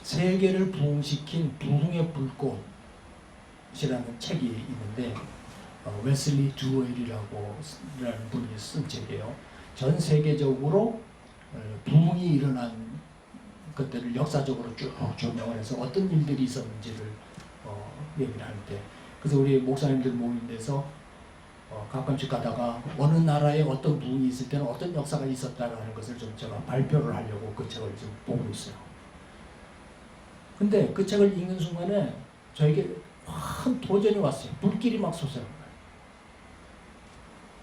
세계를 부흥시킨 부흥의 불꽃이라는 책이 있는데 웨슬리 두웰이라고 라는 분이 쓴 책이에요. 전 세계적으로 부흥이 일어난 것들을 역사적으로 쭉 조명을 해서 어떤 일들이 있었는지를 얘기를 할 때, 그래서 우리 목사님들 모인 데서 가끔씩 가다가 어느 나라에 어떤 부흥이 있을 때는 어떤 역사가 있었다는 것을 좀 제가 발표를 하려고 그 책을 좀 보고 있어요. 근데 그 책을 읽는 순간에 저에게 큰 도전이 왔어요. 불길이 막 솟아요.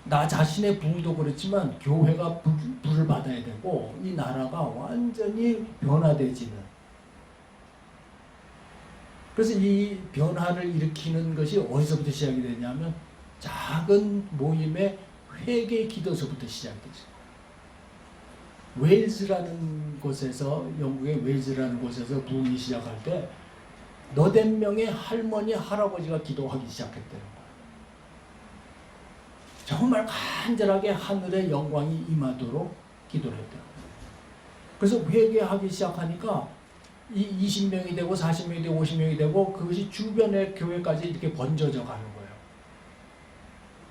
나 자신의 부흥도 그렇지만 교회가 불을 받아야 되고 이 나라가 완전히 변화되지는. 그래서 이 변화를 일으키는 것이 어디서부터 시작이 되냐면 작은 모임의 회개 기도서부터 시작되죠. 웨일즈라는 곳에서, 영국의 웨일즈라는 곳에서 부흥이 시작할 때 너댓 명의 할머니, 할아버지가 기도하기 시작했대요. 정말 간절하게 하늘의 영광이 임하도록 기도를 했대요. 그래서 회개하기 시작하니까 이 20명이 되고 40명이 되고 50명이 되고 그것이 주변의 교회까지 이렇게 번져져 가는 거예요.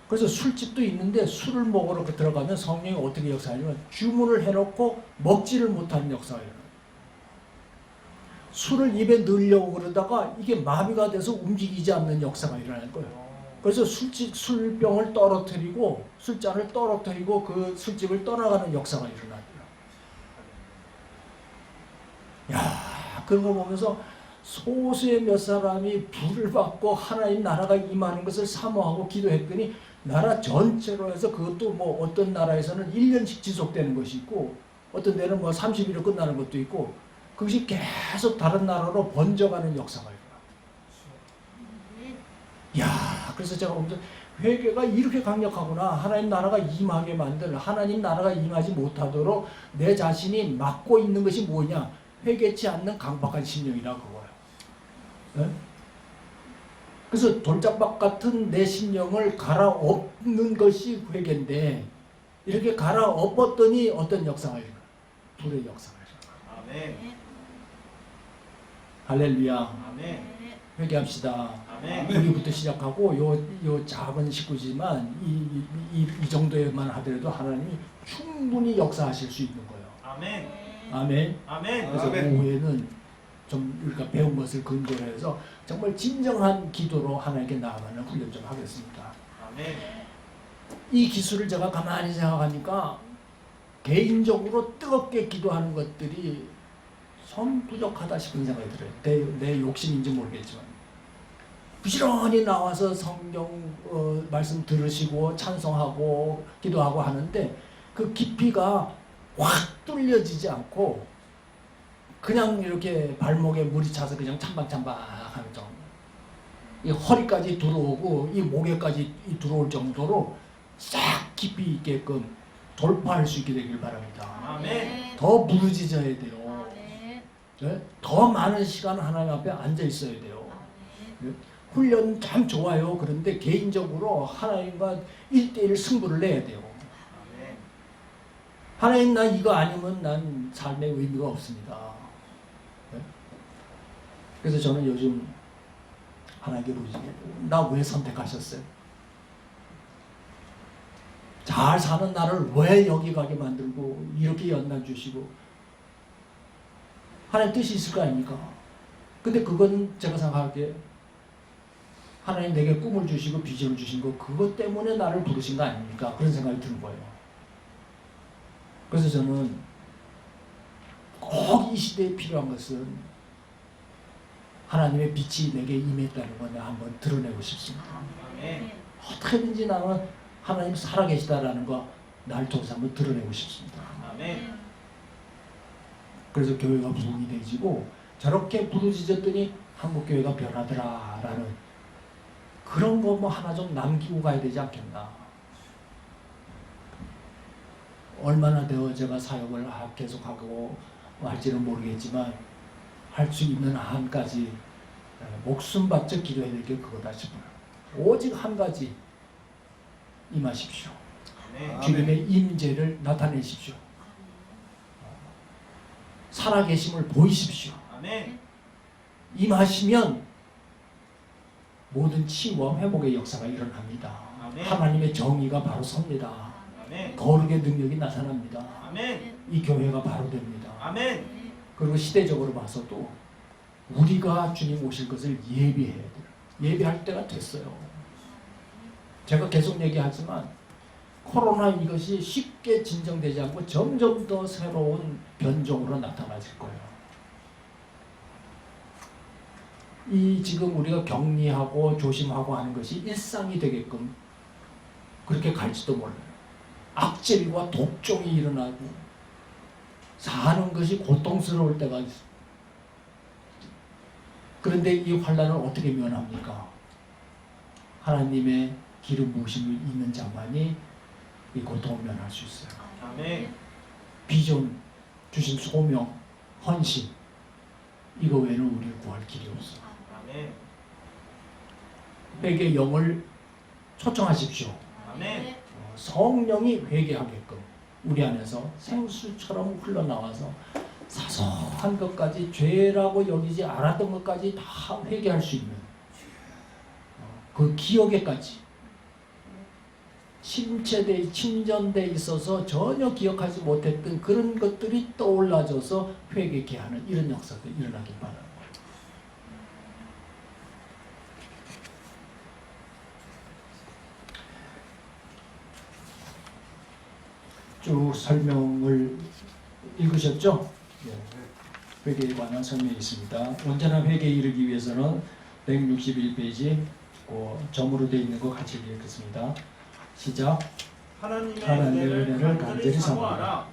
그래서 술집도 있는데 술을 먹으러 들어가면 성령이 어떻게 역사하냐면 주문을 해놓고 먹지를 못하는 역사가 일어나요. 술을 입에 넣으려고 그러다가 이게 마비가 돼서 움직이지 않는 역사가 일어날 거예요. 그래서 술병을 떨어뜨리고 술잔을 떨어뜨리고 그 술집을 떠나가는 역사가 일어나요. 야, 그런 거 보면서 소수의 몇 사람이 불을 받고 하나님 나라가 임하는 것을 사모하고 기도했더니 나라 전체로 해서 그것도 뭐 어떤 나라에서는 1년씩 지속되는 것이 있고 어떤 데는 뭐 30일로 끝나는 것도 있고 그것이 계속 다른 나라로 번져가는 역사가 일어나요. 야, 그래서 제가 보면서 회개가 이렇게 강력하구나. 하나님 나라가 임하게 만들, 하나님 나라가 임하지 못하도록 내 자신이 막고 있는 것이 뭐냐? 회개치 않는 강박한 심령이라 그거예요. 네? 그래서 돌짝박 같은 내 심령을 갈아엎는 것이 회개인데, 이렇게 갈아엎었더니 어떤 역상을? 불의 역상을. 아멘. 할렐루야. 아멘. 회개합시다. 아멘. 우리부터 시작하고 요 작은 식구지만 이 정도에만 하더라도 하나님이 충분히 역사하실 수 있는 거예요. 아멘. 아멘. 아멘. 그래서 오후에는 좀 우리가 배운 것을 근거로 해서 정말 진정한 기도로 하나님께 나아가는 훈련 좀 하겠습니다. 아멘. 이 기술을 제가 가만히 생각하니까 개인적으로 뜨겁게 기도하는 것들이 좀 부족하다 싶은 생각이 들어요. 내 욕심인지 모르겠지만 부지런히 나와서 성경 말씀 들으시고 찬송하고 기도하고 하는데 그 깊이가 확 뚫려지지 않고 그냥 이렇게 발목에 물이 차서 그냥 찬방찬방하는 정도. 이 허리까지 들어오고 이 목에까지 들어올 정도로 싹 깊이 있게끔 돌파할 수 있게 되길 바랍니다. 아멘. 더 부르짖어야 돼요. 아멘. 네? 더 많은 시간 하나님 앞에 앉아 있어야 돼요. 아멘. 훈련 참 좋아요. 그런데 개인적으로 하나님과 1대1 승부를 내야 돼요. 아멘. 하나님 나 이거 아니면 난 삶의 의미가 없습니다. 네? 그래서 저는 요즘 하나님께 부르짖어요. 나 왜 선택하셨어요? 잘 사는 나를 왜 여기 가게 만들고 이렇게 연단 주시고 하나님 뜻이 있을 거 아닙니까? 근데 그건 제가 생각하기에 하나님 내게 꿈을 주시고 비전을 주신 거 그것 때문에 나를 부르신 거 아닙니까? 그런 생각이 드는 거예요. 그래서 저는 꼭 이 시대에 필요한 것은 하나님의 빛이 내게 임했다는 걸 한번 드러내고 싶습니다. 아멘. 어떻게든지 나는 하나님 살아계시다라는 거 날 통해서 한번 드러내고 싶습니다. 아멘. 그래서 교회가 부흥이 되지고 저렇게 부르짖었더니 한국교회가 변하더라라는 그런 거 뭐 하나 좀 남기고 가야 되지 않겠나. 얼마나 더 제가 사역을 계속하고 할지는 모르겠지만 할 수 있는 한까지 목숨 바쳐 기도해야 될 게 그거다 싶어요. 오직 한 가지 임하십시오. 아멘. 주님의 임재를 나타내십시오. 살아계심을 보이십시오. 아멘. 임하시면 모든 치유와 회복의 역사가 일어납니다. 아멘. 하나님의 정의가 바로 섭니다. 아멘. 거룩의 능력이 나타납니다. 아멘. 이 교회가 바로 됩니다. 아멘. 그리고 시대적으로 봐서도 우리가 주님 오실 것을 예비해야 돼요. 예비할 때가 됐어요. 제가 계속 얘기하지만 코로나 이것이 쉽게 진정되지 않고 점점 더 새로운 변종으로 나타나질 거예요. 이 지금 우리가 격리하고 조심하고 하는 것이 일상이 되게끔 그렇게 갈지도 몰라요. 악질과 독종이 일어나고 사는 것이 고통스러울 때가 있어요. 그런데 이 환난을 어떻게 면합니까? 하나님의 기름 부으심이 있는 자만이 이 고통을 면할 수 있어요. 아멘. 비전 주신 소명, 헌신 이거 외에는 우리를 구할 길이 없어. 아멘. 회개 영을 초청하십시오. 아멘. 성령이 회개하게끔 우리 안에서 생수처럼 흘러나와서 사소한 것까지 죄라고 여기지 않았던 것까지 다 회개할 수 있는 그 기억에까지 침전돼 있어서 전혀 기억하지 못했던 그런 것들이 떠올라져서 회개케 하는 이런 역사가 일어나길 바랍니다. 쭉 설명을 읽으셨죠? 회개에 관한 설명이 있습니다. 온전한 회개에 이르기 위해서는 161페이지 점으로 되어 있는 거 같이 읽겠습니다. 시작. 하나님의 하나님의 은혜를 은혜를 간절히 사모하라.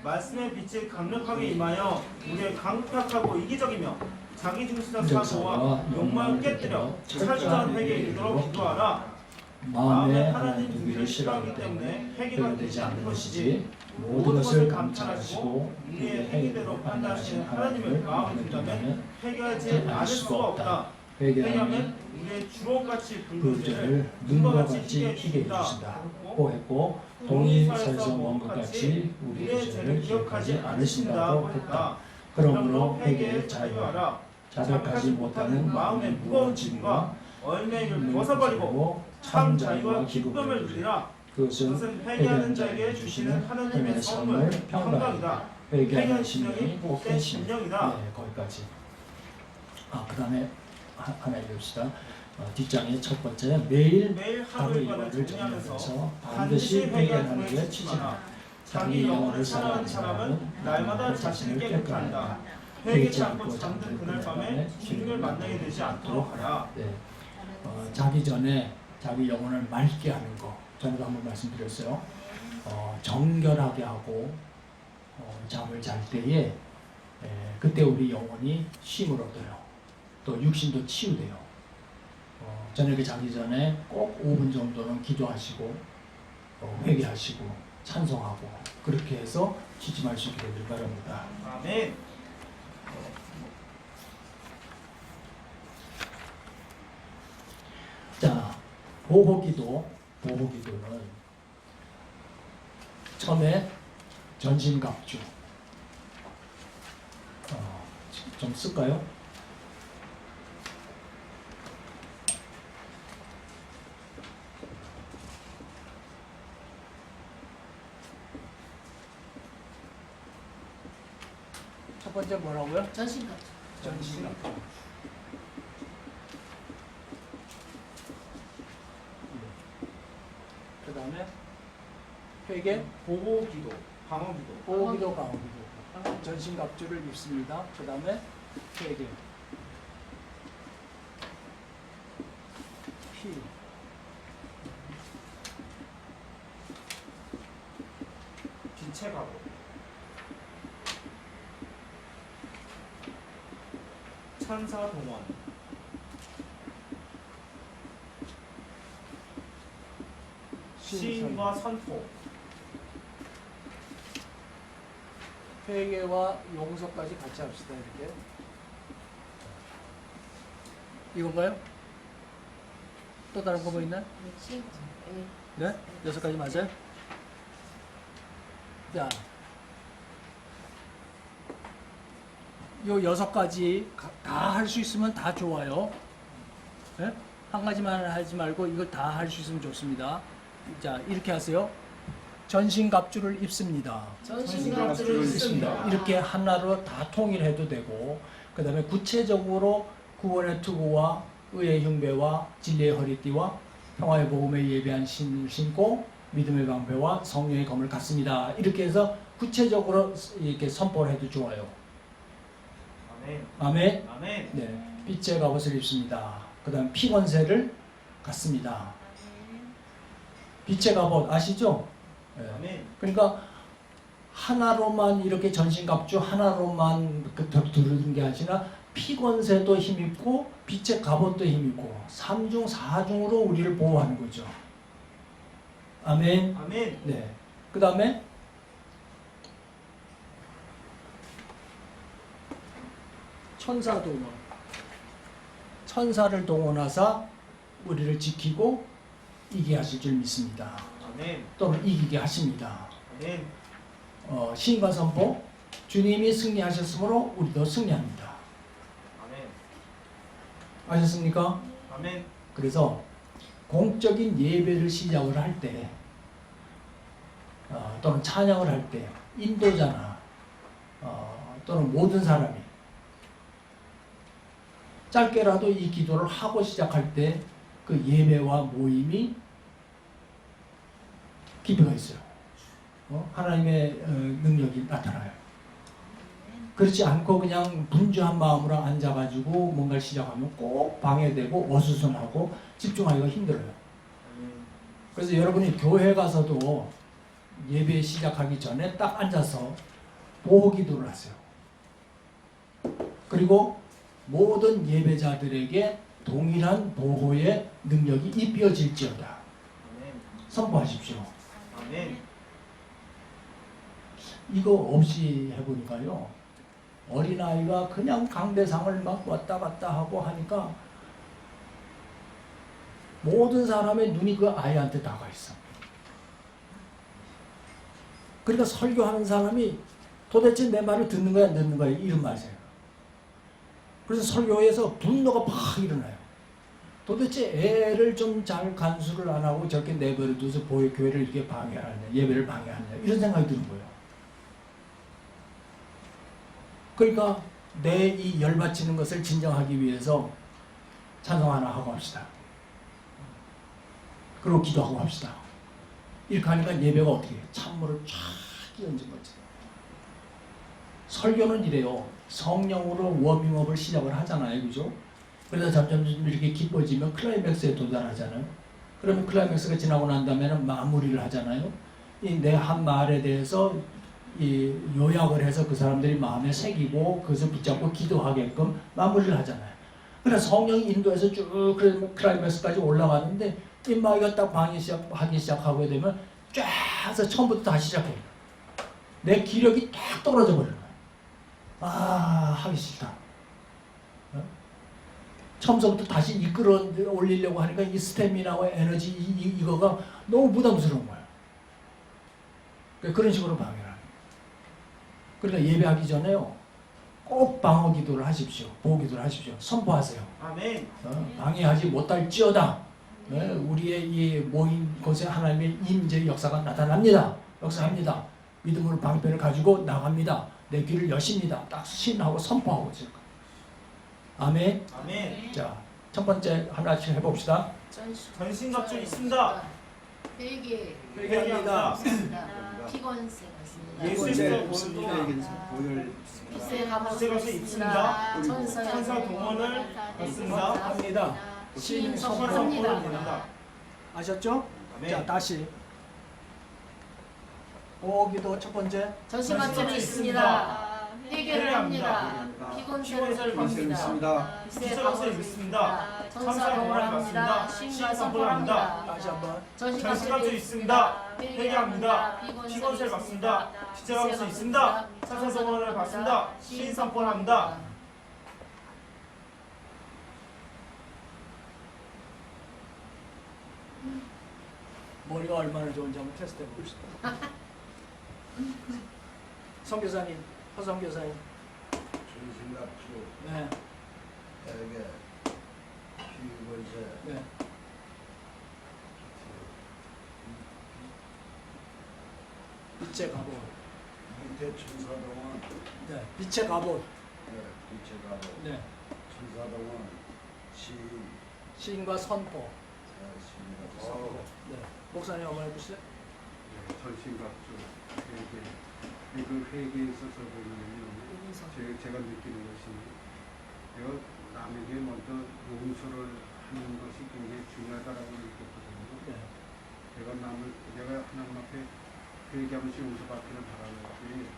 말씀의 빛이 강력하게 임하여 우리의 강팍하고 이기적이며 자기중시적 부정사고와 사고와 욕망을 깨뜨려 철저한 회개에 이르도록 기도하라. 마음에 하나님 두기를 싫어하기 때문에 회개가 되지 않는 것이지 모든 것을 감찰하시고 우리의 행위대로 판단하시는 하나님을 마음에 둔다면 회개하지 않을 수가 없다. 회개하면 우리의 주옥같이 붉은 죄를 눈과 같이 희게 해주신다. 고 했고 동이서에서 먼 것 같이 우리의 죄를 기억하지 않으신다고 했다. 그러므로 회개에 자유하라. 자백하지 못하는 마음의 무거운 짐과 얼매를 벗어버리고 참 자유와 기쁨을 누리라. 그것은 회개하는 자에게 주시는 하나님의 선물 평강이다. 회개하는 심령이 복된 심령이다. 네, 거기까지. 그 다음에 하나 읽읍시다. 뒷장의 첫 번째, 매일 하루 일과를 정리하면서 반드시 회개하는 일에 치진하라. 자기 영혼을 사랑하는 사람은 날마다 자신을 깨끗게 한다. 회개치 않고 잠든 그날 밤에 주님을 만나게 되지 않도록 하라. 네. 자기 전에 자기 영혼을 맑게 하는 거 전에도 한번 말씀드렸어요. 정결하게 하고 잠을 잘 때에 그때 우리 영혼이 쉼을 얻어요. 또 육신도 치유돼요. 저녁에 자기 전에 꼭 5분 정도는 기도하시고 회개하시고 찬송하고 그렇게 해서 취침할 수 있게 되길 바랍니다. 아멘. 자, 보호기도는 처음에 전신갑주 좀 쓸까요? 첫 번째 뭐라고요? 전신갑주. 전신갑주. 그 다음에 회개, 보호기도, 방어기도. 보호기도, 방어기도. 전신갑주를 입습니다. 그 다음에 회개. 피. 빛의 가고. 천사 동원. 시인과 선포. 회개와 용서까지 같이 합시다. 이렇게. 이건가요? 또 다른 거 뭐 있나? 네? 6가지 맞아요? 자, 요 6가지 다 할 수 있으면 다 좋아요. 네? 한 가지만 하지 말고 이걸 다 할 수 있으면 좋습니다. 자, 이렇게 하세요. 전신갑주를 입습니다. 전신갑주를 입습니다. 이렇게 하나로 다 통일해도 되고, 그 다음에 구체적으로 구원의 투구와 의의 흉배와 진리의 허리띠와 평화의 복음에 예배한 신을 신고 믿음의 방패와 성령의 검을 갖습니다. 이렇게 해서 구체적으로 이렇게 선포를 해도 좋아요. 아멘. 아멘. 아멘. 네, 빛의 갑옷을 입습니다. 그 다음 피권세를 갖습니다. 빛의 갑옷 아시죠? 네. 아멘. 그러니까 하나로만 이렇게 전신갑주 하나로만 두르는 게 아니라 피권세도 힘있고 빛의 갑옷도 힘있고 3중 4중으로 우리를 보호하는 거죠. 아멘. 아멘. 네. 그 다음에 천사 동원. 천사를 동원하사 우리를 지키고 이기게 하실 줄 믿습니다. 아멘. 또는 이기게 하십니다. 아멘. 시인과 선포. 주님이 승리하셨으므로 우리도 승리합니다. 아멘. 아셨습니까? 아멘. 그래서 공적인 예배를 시작을 할 때, 또는 찬양을 할 때, 인도자나 또는 모든 사람이 짧게라도 이 기도를 하고 시작할 때 그 예배와 모임이 깊이가 있어요. 하나님의 능력이 나타나요. 그렇지 않고 그냥 분주한 마음으로 앉아가지고 뭔가를 시작하면 꼭 방해되고 어수선하고 집중하기가 힘들어요. 그래서 여러분이 교회 가서도 예배 시작하기 전에 딱 앉아서 보호 기도를 하세요. 그리고 모든 예배자들에게 동일한 보호의 능력이 입혀질지어다. 아멘. 선포하십시오. 아멘. 이거 없이 해보니까요, 어린아이가 그냥 강대상을 막 왔다 갔다 하고 하니까 모든 사람의 눈이 그 아이한테 다가 있어. 그러니까 설교하는 사람이 도대체 내 말을 듣는 거야 안 듣는 거야 이런 말이에요. 그래서 설교에서 분노가 팍 일어나요. 도대체 애를 좀 잘 간수를 안 하고 저렇게 내버려둬서 교회를 이렇게 방해하느냐, 예배를 방해하느냐 이런 생각이 드는 거예요. 그러니까 내 이 열받치는 것을 진정하기 위해서 찬송 하나 하고 합시다. 그리고 기도하고 합시다. 이렇게 하니까 예배가 어떻게 해요? 찬물을 쫙 끼얹은 거지. 설교는 이래요. 성령으로 워밍업을 시작을 하잖아요. 그죠? 그래서 점점 이렇게 깊어지면 클라이맥스에 도달하잖아요. 그러면 클라이맥스가 지나고 난 다음에는 마무리를 하잖아요. 이 내 한 말에 대해서 이 요약을 해서 그 사람들이 마음에 새기고 그것을 붙잡고 기도하게끔 마무리를 하잖아요. 그래서 성령이 인도해서 쭉 클라이맥스까지 올라가는데 이 마이가 딱 하기 시작하게 되면 쫙 해서 처음부터 다시 시작해요. 내 기력이 딱 떨어져 버려요. 아, 하기 싫다. 처음부터 다시 이끌어 올리려고 하니까 이 스태미나와 에너지 이거가 너무 부담스러운 거예요. 그런 식으로 방해를 하는 거예요. 그러니까 예배하기 전에요, 꼭 방어 기도를 하십시오. 보호 기도를 하십시오. 선포하세요. 아멘. 방해하지 못할지어다. 우리의 이 모인 곳에 하나님의 임재 역사가 나타납니다. 역사합니다. 믿음으로 방패를 가지고 나갑니다. 내 귀를 여십니다. 딱 신하고 선포하고 있을 거예요. 아멘. 아멘. 자, 첫 번째 하나씩 해봅시다. 전신갑주 있습니다. 회개합니다. 피곤세가 있습니다. 예수 보혈 빛의 빛의 입습니다. 천사 동원을 받습니다. 합니다. 신 선포를 선포합니다. 보냅니다. 아셨죠? 아멘. 자, 다시. 보기도 첫 번째. 전신갑주는 있습니다. 회개를 합니다. 피곤세를 피곤세를 받습니다. 빛의 빛의 것을 빛을 믿습니다. 천사 동원을 합니다. 신과 선포합니다. 다시 한번. 전신갑주 있습니다. 회개합니다. 피곤세를 받습니다. 빛의 것을 있습니다. 천사 동원을 받습니다. 신 선포를 합니다. 머리가 얼마나 좋은지 한번 테스트 해봅시다. 선교사님, 허선교사님. 전신갑주, 네, 에게, 피곤세, 네. 빛의 갑옷. 밑에 천사동원, 네, 빛의 갑옷. 빛의 가고, 네, 천사동원, 시인, 시인과 선포. 신갑주, 네, 목사님 한번 해보시죠. 전신갑주 회개. 그 회개에 있어서 보면요, 제가 느끼는 것이 내가 남에게 먼저 용서를 하는 것이 굉장히 중요하다라고 느꼈거든요. 네. 내가 하나님 앞에 회개하면서 용서받기를 바라는지,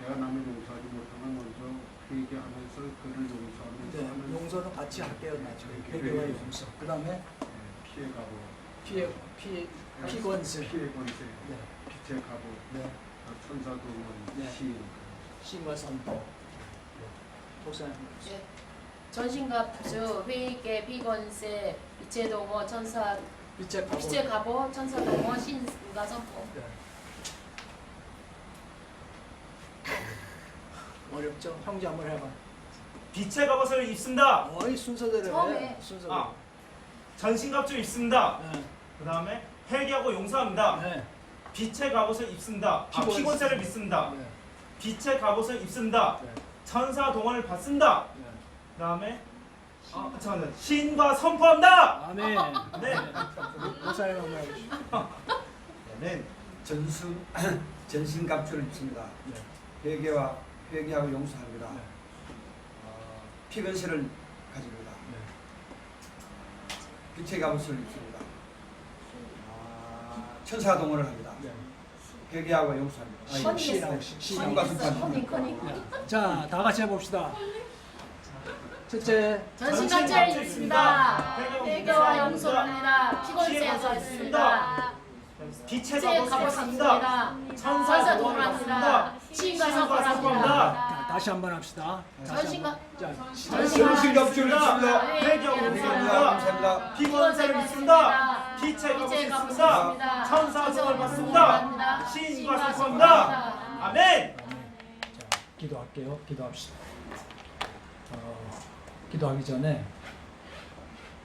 내가 남을 용서하지 못하면 먼저 회개하면서 그를 용서하면서 네, 하는 용서는 같이 할게요. 나중에 회개와 용서. 그 다음에 피해가고 피권세. 피해 권세, 네, 빛의 가고, 네, 천사동원, 네. 시인. 시인과 선포. 네. 목사님. 전신갑주, 회개, 피곤세, 빛의 동원, 천사 빛의 갑옷. 빛의 갑옷, 천사 동원, 신과 선포. 네. 어렵죠? 형제 한번 해봐. 빛의 갑옷을 입습니다. 어이 순서대로 처음에. 해. 순서대로. 전신갑주 입습니다. 네. 그 다음에 회개하고 용서합니다. 네. 빛의 갑옷을 입습니다. 피곤세를 믿습니다. 네. 빛의 갑옷을 입습니다. 네. 천사 동원을 받습니다. 네. 그 다음에 잠깐만, 신과 선포합니다. 아멘. 네. 목사님 한번 해보시죠. 는 전신갑주를 입습니다. 네. 회개하고 용서합니다. 네. 피근세를 가집니다. 네. 빛의 갑옷을 입습니다. 천사 동원을 합니다. 네. 회개하고 용서합니다. 시인하고 신과 선포합니다. 커닝. 자, 다 같이 해봅시다. 첫째, 전신갑주를 입습니다. 회개와 용서를 합니다. 피곤세에서 있습니다. 빛의 빛의 갑옷을 갑옷을 입습니다. 입습니다. 천사 천사 동을 동원합니다. 합니다. 시인과 사고를 합니다. 자, 다시 한번 합시다. 전신갑 전신갑주를 입습니다. 회개와 회개합니다. 용서합니다. 감사합니다. 피곤세를 입습니다. 빛의 갑옷을 입습니다. 천사 동을 받습니다. 시인과 사고합니다. 아멘. 자, 기도할게요. 기도합시다. 기도하기 전에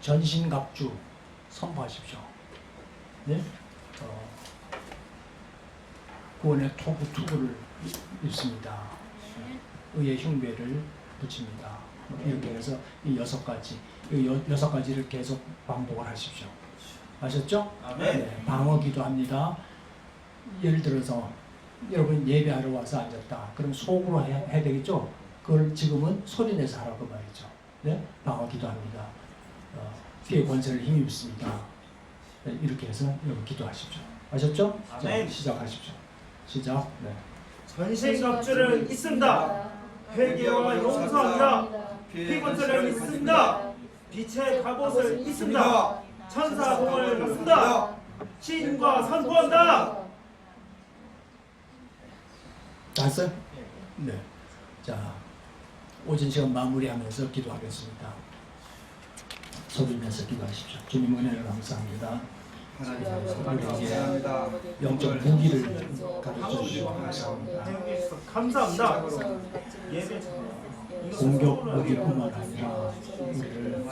전신갑주 선포하십시오. 네? 구원의 투구를 입습니다. 의의 흉배를 붙입니다. 이렇게 해서 이 6가지, 이 6가지를 계속 반복을 하십시오. 아셨죠? 아멘. 네, 방어 기도합니다. 예를 들어서 여러분 예배하러 와서 앉았다. 그럼 속으로 해야 되겠죠? 그걸 지금은 소리내서 하라고 말이죠. 네? 방어 기도합니다. 피의 권세를 힘입습니다. 네, 이렇게 해서 여러분 기도하십시오. 아셨죠? 아멘. 자, 시작하십시오. 시작. 네. 전신갑주를 입습니다. 회개와 용서합니다. 피곤세를 입습니다. 빛의 갑옷을 입습니다. 천사 동을 받습니다. 시인과 선포한다. 다 했어요? 네. 자, 오전 시간 마무리하면서 기도하겠습니다. 소리내서 기도하십시오. 주님 은혜를 감사합니다. 하나님 우리에게 감사합니다. 영적 무기를 가르쳐 주시고 감사합니다. 감사합니다. 예배 공격 무기뿐만 아니라 우리를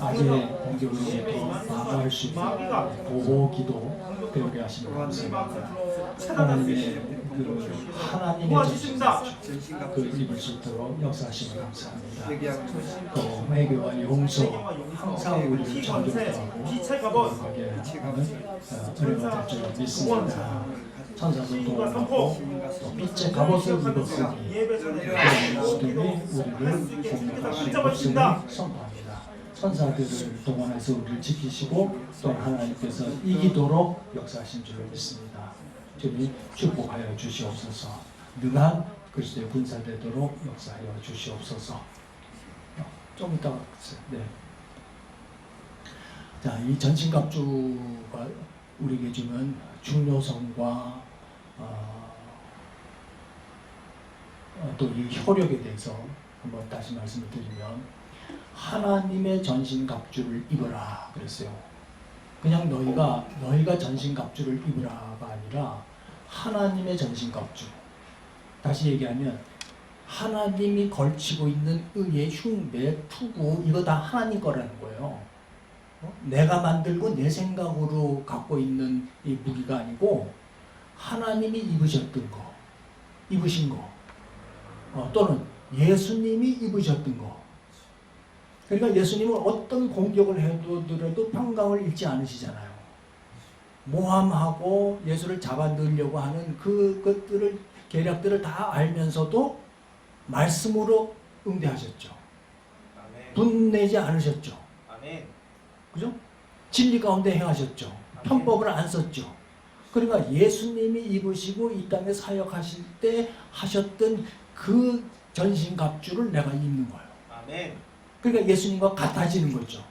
악의 공격으로부터 방어할 수 있는 보호 기도 배우게 하시면 감사합니다. 하나님의 도와주십니다. 그 입을 수 있도록 역사하시면 감사합니다. 회개하고 또 회개와 용서 항상 우리를 피권세, 전도하고 빛의 갑옷, 하게 하는 은혜가 될 줄 믿습니다. 천사도 도움하고 또 빛의 갑옷을 입었으니 예배 전에 모든이 우리를 공격할 수 없음을 선포합니다. 천사들을 동원해서 우리를 지키시고 또 하나님께서 이기도록 역사하신 줄을 믿습니다. 주님 축복하여 주시옵소서. 능한 그리스도의 군사 되도록 역사하여 주시옵소서. 좀 이따가 네. 자, 이 전신갑주가 우리에게 주는 중요성과 또 이 효력에 대해서 한번 다시 말씀을 드리면 하나님의 전신갑주를 입어라 그랬어요. 그냥 너희가 전신갑주를 입으라가 아니라 하나님의 전신갑주. 다시 얘기하면 하나님이 걸치고 있는 의의 흉배, 투구 이거 다 하나님 거라는 거예요. 내가 만들고 내 생각으로 갖고 있는 이 무기가 아니고 하나님이 입으셨던 거, 입으신 거, 또는 예수님이 입으셨던 거. 그러니까 예수님은 어떤 공격을 해도 평강을 잃지 않으시잖아요. 모함하고 예수를 잡아넣으려고 하는 그것들을 계략들을 다 알면서도 말씀으로 응대하셨죠. 분내지 않으셨죠. 그죠? 진리 가운데 행하셨죠. 편법을 안 썼죠. 그러니까 예수님이 입으시고 이 땅에 사역하실 때 하셨던 그 전신갑주를 내가 입는 거예요. 아멘. 그러니까 예수님과 같아지는 거죠.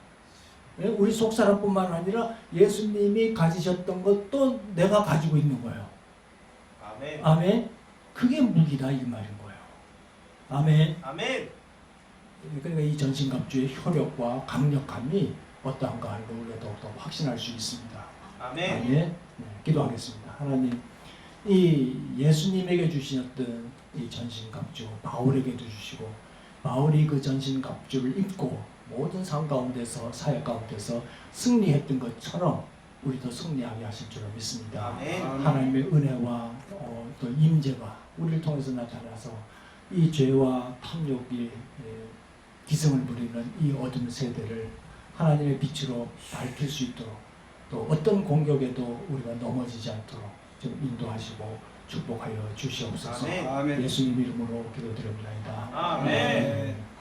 우리 속사람뿐만 아니라 예수님이 가지셨던 것도 내가 가지고 있는 거예요. 아멘. 아멘. 그게 무기다 이 말인 거예요. 아멘. 아멘. 그러니까 이 전신갑주의 효력과 강력함이 어떠한가 하는 걸 우리가 더욱더 확신할 수 있습니다. 아멘. 아멘. 네, 기도하겠습니다. 하나님, 이 예수님에게 주셨던 이 전신갑주 바울에게도 주시고 바울이 그 전신갑주를 입고 모든 삶 가운데서 사역 가운데서 승리했던 것처럼 우리도 승리하게 하실 줄을 믿습니다. 아멘. 하나님의 은혜와 또 임재가 우리를 통해서 나타나서 이 죄와 탐욕이 기승을 부리는 이 어둠 세대를 하나님의 빛으로 밝힐 수 있도록 또 어떤 공격에도 우리가 넘어지지 않도록 좀 인도하시고 축복하여 주시옵소서. 아멘. 아멘. 예수님 이름으로 기도드립니다. 아멘.